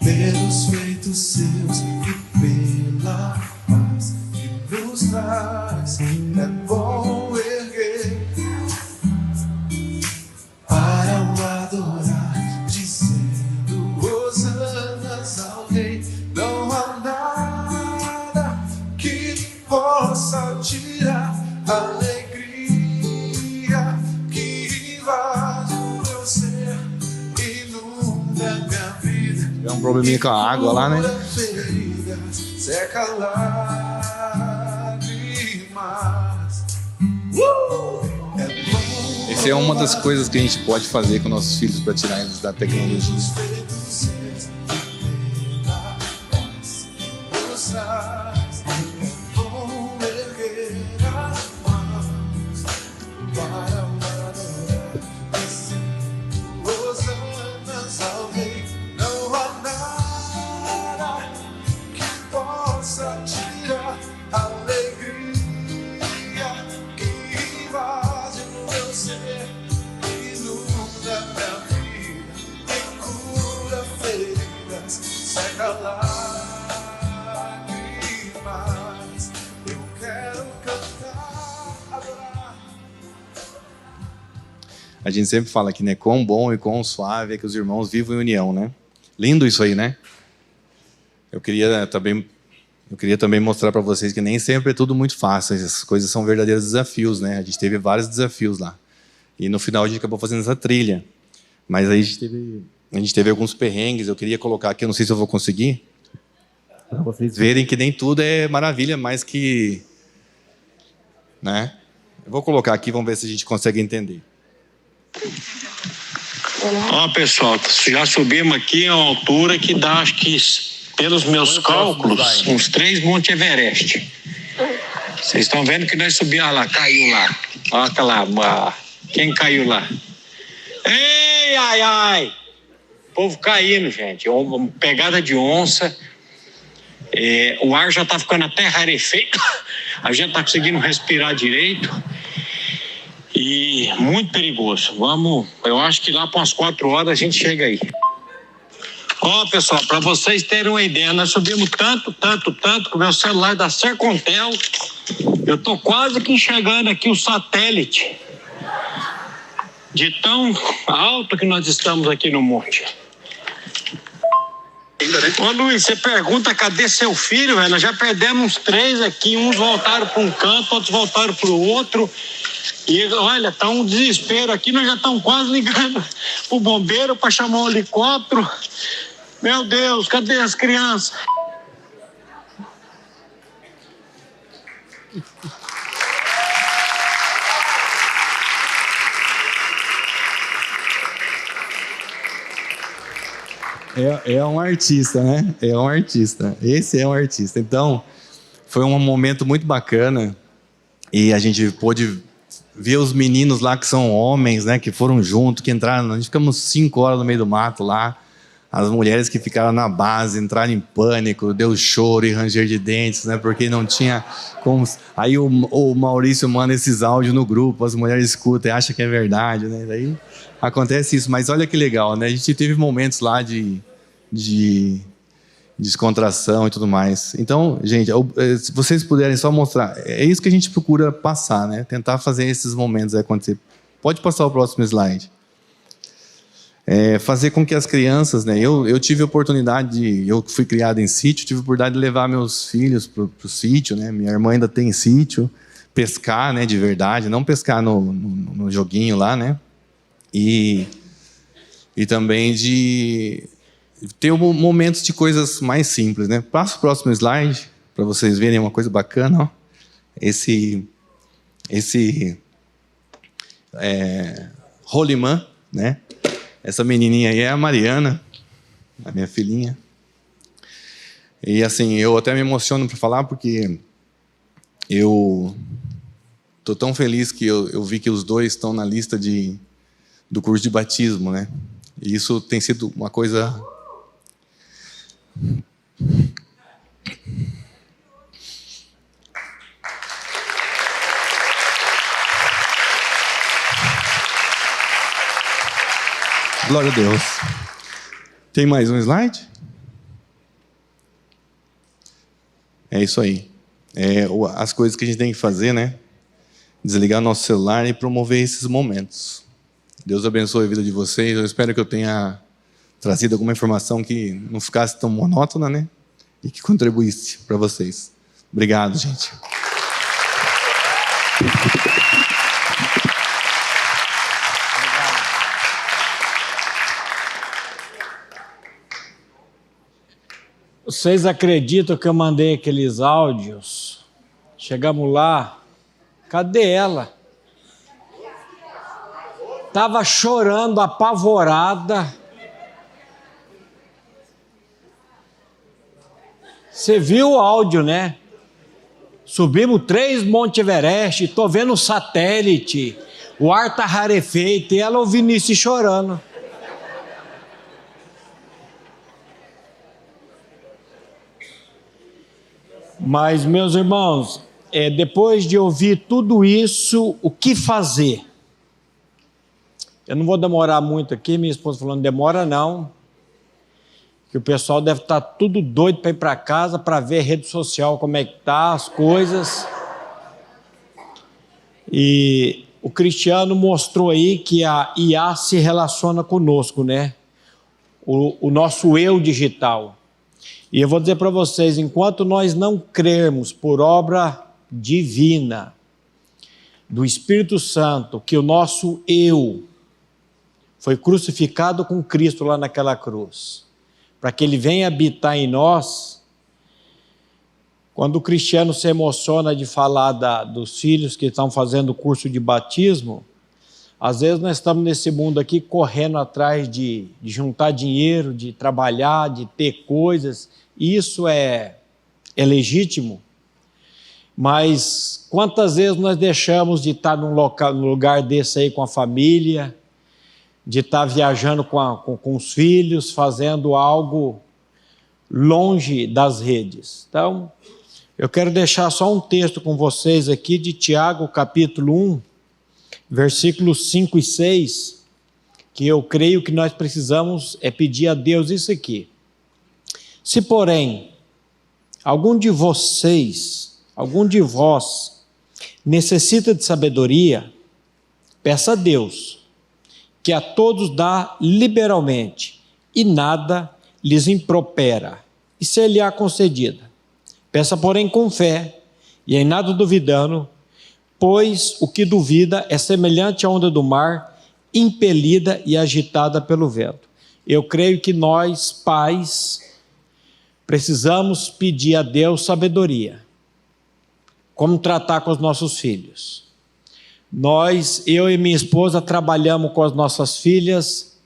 pelos feitos seus e pela paz que nos traz. É bom erguer para o adorar, dizendo hosanas ao Rei. Não há nada que possa tirar a alegria que invade o meu ser, inunda minha vida. Tiver um probleminha com a água lá, né? Feridas, seca lágrimas. É bom. Essa é uma das coisas que a gente pode fazer com nossos filhos para tirar eles da tecnologia. A gente sempre fala aqui, né? Quão bom e quão suave é que os irmãos vivam em união, né? Lindo isso aí, né? Eu queria também mostrar para vocês que nem sempre é tudo muito fácil. Essas coisas são verdadeiros desafios, né? A gente teve vários desafios lá. E no final a gente acabou fazendo essa trilha. Mas aí a gente teve alguns perrengues. Eu queria colocar aqui, eu não sei se eu vou conseguir, para vocês verem que nem tudo é maravilha, mas que... né? Eu vou colocar aqui, vamos ver se a gente consegue entender. Ó, pessoal, já subimos aqui a uma altura que dá, acho que, pelos meus cálculos, uns 3 Monte Everest. Vocês estão vendo que nós subimos lá, caiu lá. Olha aquela... Quem caiu lá? Ei, ai, ai! O povo caindo, gente. Uma pegada de onça. O ar já tá ficando até rarefeito. A gente tá conseguindo respirar direito. E muito perigoso. Eu acho que lá para umas 4 horas a gente chega aí. Ó, pessoal, para vocês terem uma ideia, nós subimos tanto com o meu celular da Sercontel. Eu tô quase que enxergando aqui o satélite de tão alto que nós estamos aqui no monte. Ô Luiz, você pergunta cadê seu filho, velho? Nós já perdemos uns 3 aqui, uns voltaram para um canto, outros voltaram para o outro. E olha, tá um desespero aqui, nós já estamos quase ligando o bombeiro para chamar um helicóptero. Meu Deus, cadê as crianças? É um artista, né? É um artista. Esse é um artista. Então, foi um momento muito bacana e a gente pôde ver os meninos lá que são homens, né? Que foram juntos, que entraram. A gente ficamos 5 horas no meio do mato lá. As mulheres que ficaram na base entraram em pânico, deu choro e ranger de dentes, né? Porque não tinha como. Aí o Maurício manda esses áudios no grupo, as mulheres escutam e acham que é verdade, né? Daí acontece isso. Mas olha que legal, né? A gente teve momentos lá de descontração e tudo mais. Então, gente, se vocês puderem só mostrar, é isso que a gente procura passar, né? Tentar fazer esses momentos acontecer. Pode passar o próximo slide. Fazer com que as crianças, né? Eu tive a oportunidade eu fui criado em sítio, tive a oportunidade de levar meus filhos para o sítio, né? Minha irmã ainda tem sítio, pescar, né? De verdade, não pescar no joguinho lá, né? E também de ter momentos de coisas mais simples, né? Passa o próximo slide para vocês verem uma coisa bacana, ó. Esse rolimã, né? Essa menininha aí é a Mariana, a minha filhinha. E assim, eu até me emociono para falar porque eu tô tão feliz que eu vi que os dois estão na lista do curso de batismo, né? E isso tem sido uma coisa... Glória a Deus. Tem mais um slide? É isso aí. As coisas que a gente tem que fazer, né? Desligar nosso celular e promover esses momentos. Deus abençoe a vida de vocês. Eu espero que eu tenha trazido alguma informação que não ficasse tão monótona, né? E que contribuísse para vocês. Obrigado, gente. Vocês acreditam que eu mandei aqueles áudios? Chegamos lá, cadê ela? Estava chorando, apavorada. Você viu o áudio, né? Subimos 3 Monte Everest, estou vendo o satélite, o ar está rarefeito, e ela ouvindo isso e chorando. Mas, meus irmãos, depois de ouvir tudo isso, o que fazer? Eu não vou demorar muito aqui, minha esposa falando, demora não, que o pessoal deve estar tudo doido para ir para casa, para ver a rede social, como é que tá, as coisas. E o Cristiano mostrou aí que a IA se relaciona conosco, né? O nosso eu digital. E eu vou dizer para vocês, enquanto nós não crermos por obra divina do Espírito Santo, que o nosso eu foi crucificado com Cristo lá naquela cruz, para que ele venha habitar em nós, quando o cristiano se emociona de falar dos filhos que estão fazendo o curso de batismo, às vezes nós estamos nesse mundo aqui correndo atrás de juntar dinheiro, de trabalhar, de ter coisas. Isso é legítimo, mas quantas vezes nós deixamos de estar num lugar desse aí com a família, de estar viajando com os filhos, fazendo algo longe das redes. Então, eu quero deixar só um texto com vocês aqui de Tiago, capítulo 1, versículos 5 e 6, que eu creio que nós precisamos pedir a Deus isso aqui. Se, porém, algum de vós necessita de sabedoria, peça a Deus, que a todos dá liberalmente, e nada lhes impropera, e ser-lhe-á concedida. Peça, porém, com fé, e em nada duvidando, pois o que duvida é semelhante à onda do mar, impelida e agitada pelo vento. Eu creio que nós, pais, precisamos pedir a Deus sabedoria. Como tratar com os nossos filhos. Eu e minha esposa, trabalhamos com as nossas filhas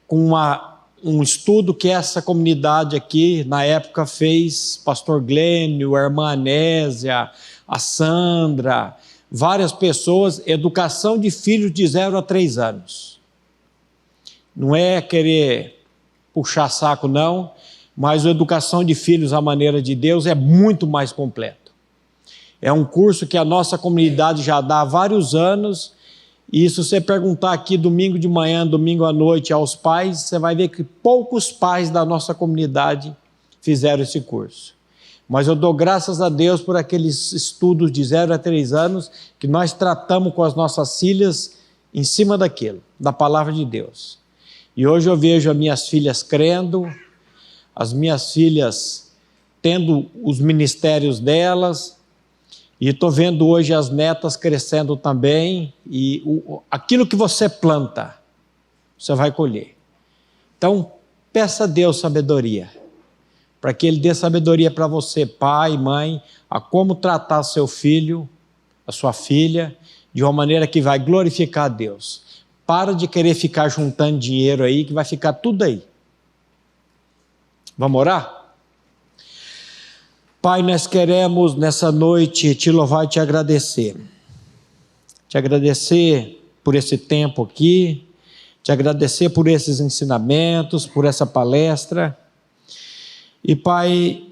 com uma um estudo que essa comunidade aqui, na época, fez, pastor Glênio, a irmã Anésia, a Sandra, várias pessoas, educação de filhos de 0 a 3 anos. Não é querer puxar saco, não, mas a educação de filhos à maneira de Deus é muito mais completo. É um curso que a nossa comunidade já dá há vários anos, e se você perguntar aqui domingo de manhã, domingo à noite aos pais, você vai ver que poucos pais da nossa comunidade fizeram esse curso. Mas eu dou graças a Deus por aqueles estudos de 0 a 3 anos que nós tratamos com as nossas filhas em cima daquilo, da palavra de Deus. E hoje eu vejo as minhas filhas crendo, as minhas filhas tendo os ministérios delas, e estou vendo hoje as netas crescendo também, e aquilo que você planta, você vai colher. Então, peça a Deus sabedoria, para que Ele dê sabedoria para você, pai, mãe, a como tratar seu filho, a sua filha, de uma maneira que vai glorificar a Deus. Para de querer ficar juntando dinheiro aí, que vai ficar tudo aí. Vamos orar? Pai, nós queremos nessa noite te louvar e te agradecer. Te agradecer por esse tempo aqui, te agradecer por esses ensinamentos, por essa palestra. E Pai,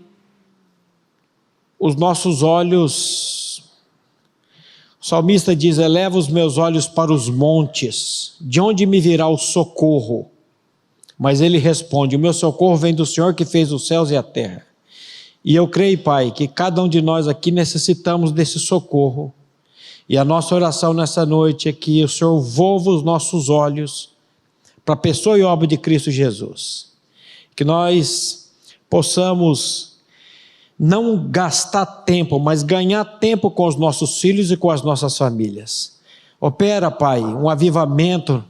os nossos olhos, o salmista diz, eleva os meus olhos para os montes, de onde me virá o socorro? Mas ele responde, o meu socorro vem do Senhor que fez os céus e a terra. E eu creio, Pai, que cada um de nós aqui necessitamos desse socorro. E a nossa oração nessa noite é que o Senhor volva os nossos olhos para a pessoa e obra de Cristo Jesus. Que nós possamos não gastar tempo, mas ganhar tempo com os nossos filhos e com as nossas famílias. Opera, Pai, um avivamento,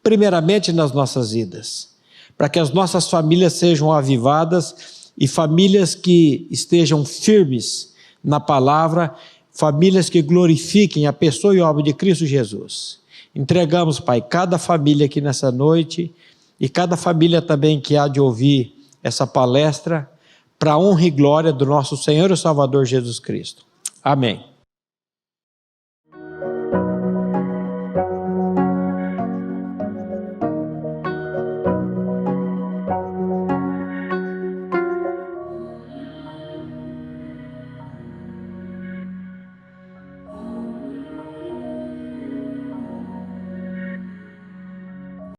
primeiramente nas nossas vidas, para que as nossas famílias sejam avivadas e famílias que estejam firmes na palavra, famílias que glorifiquem a pessoa e a obra de Cristo Jesus. Entregamos, Pai, cada família aqui nessa noite e cada família também que há de ouvir essa palestra para a honra e glória do nosso Senhor e Salvador Jesus Cristo. Amém.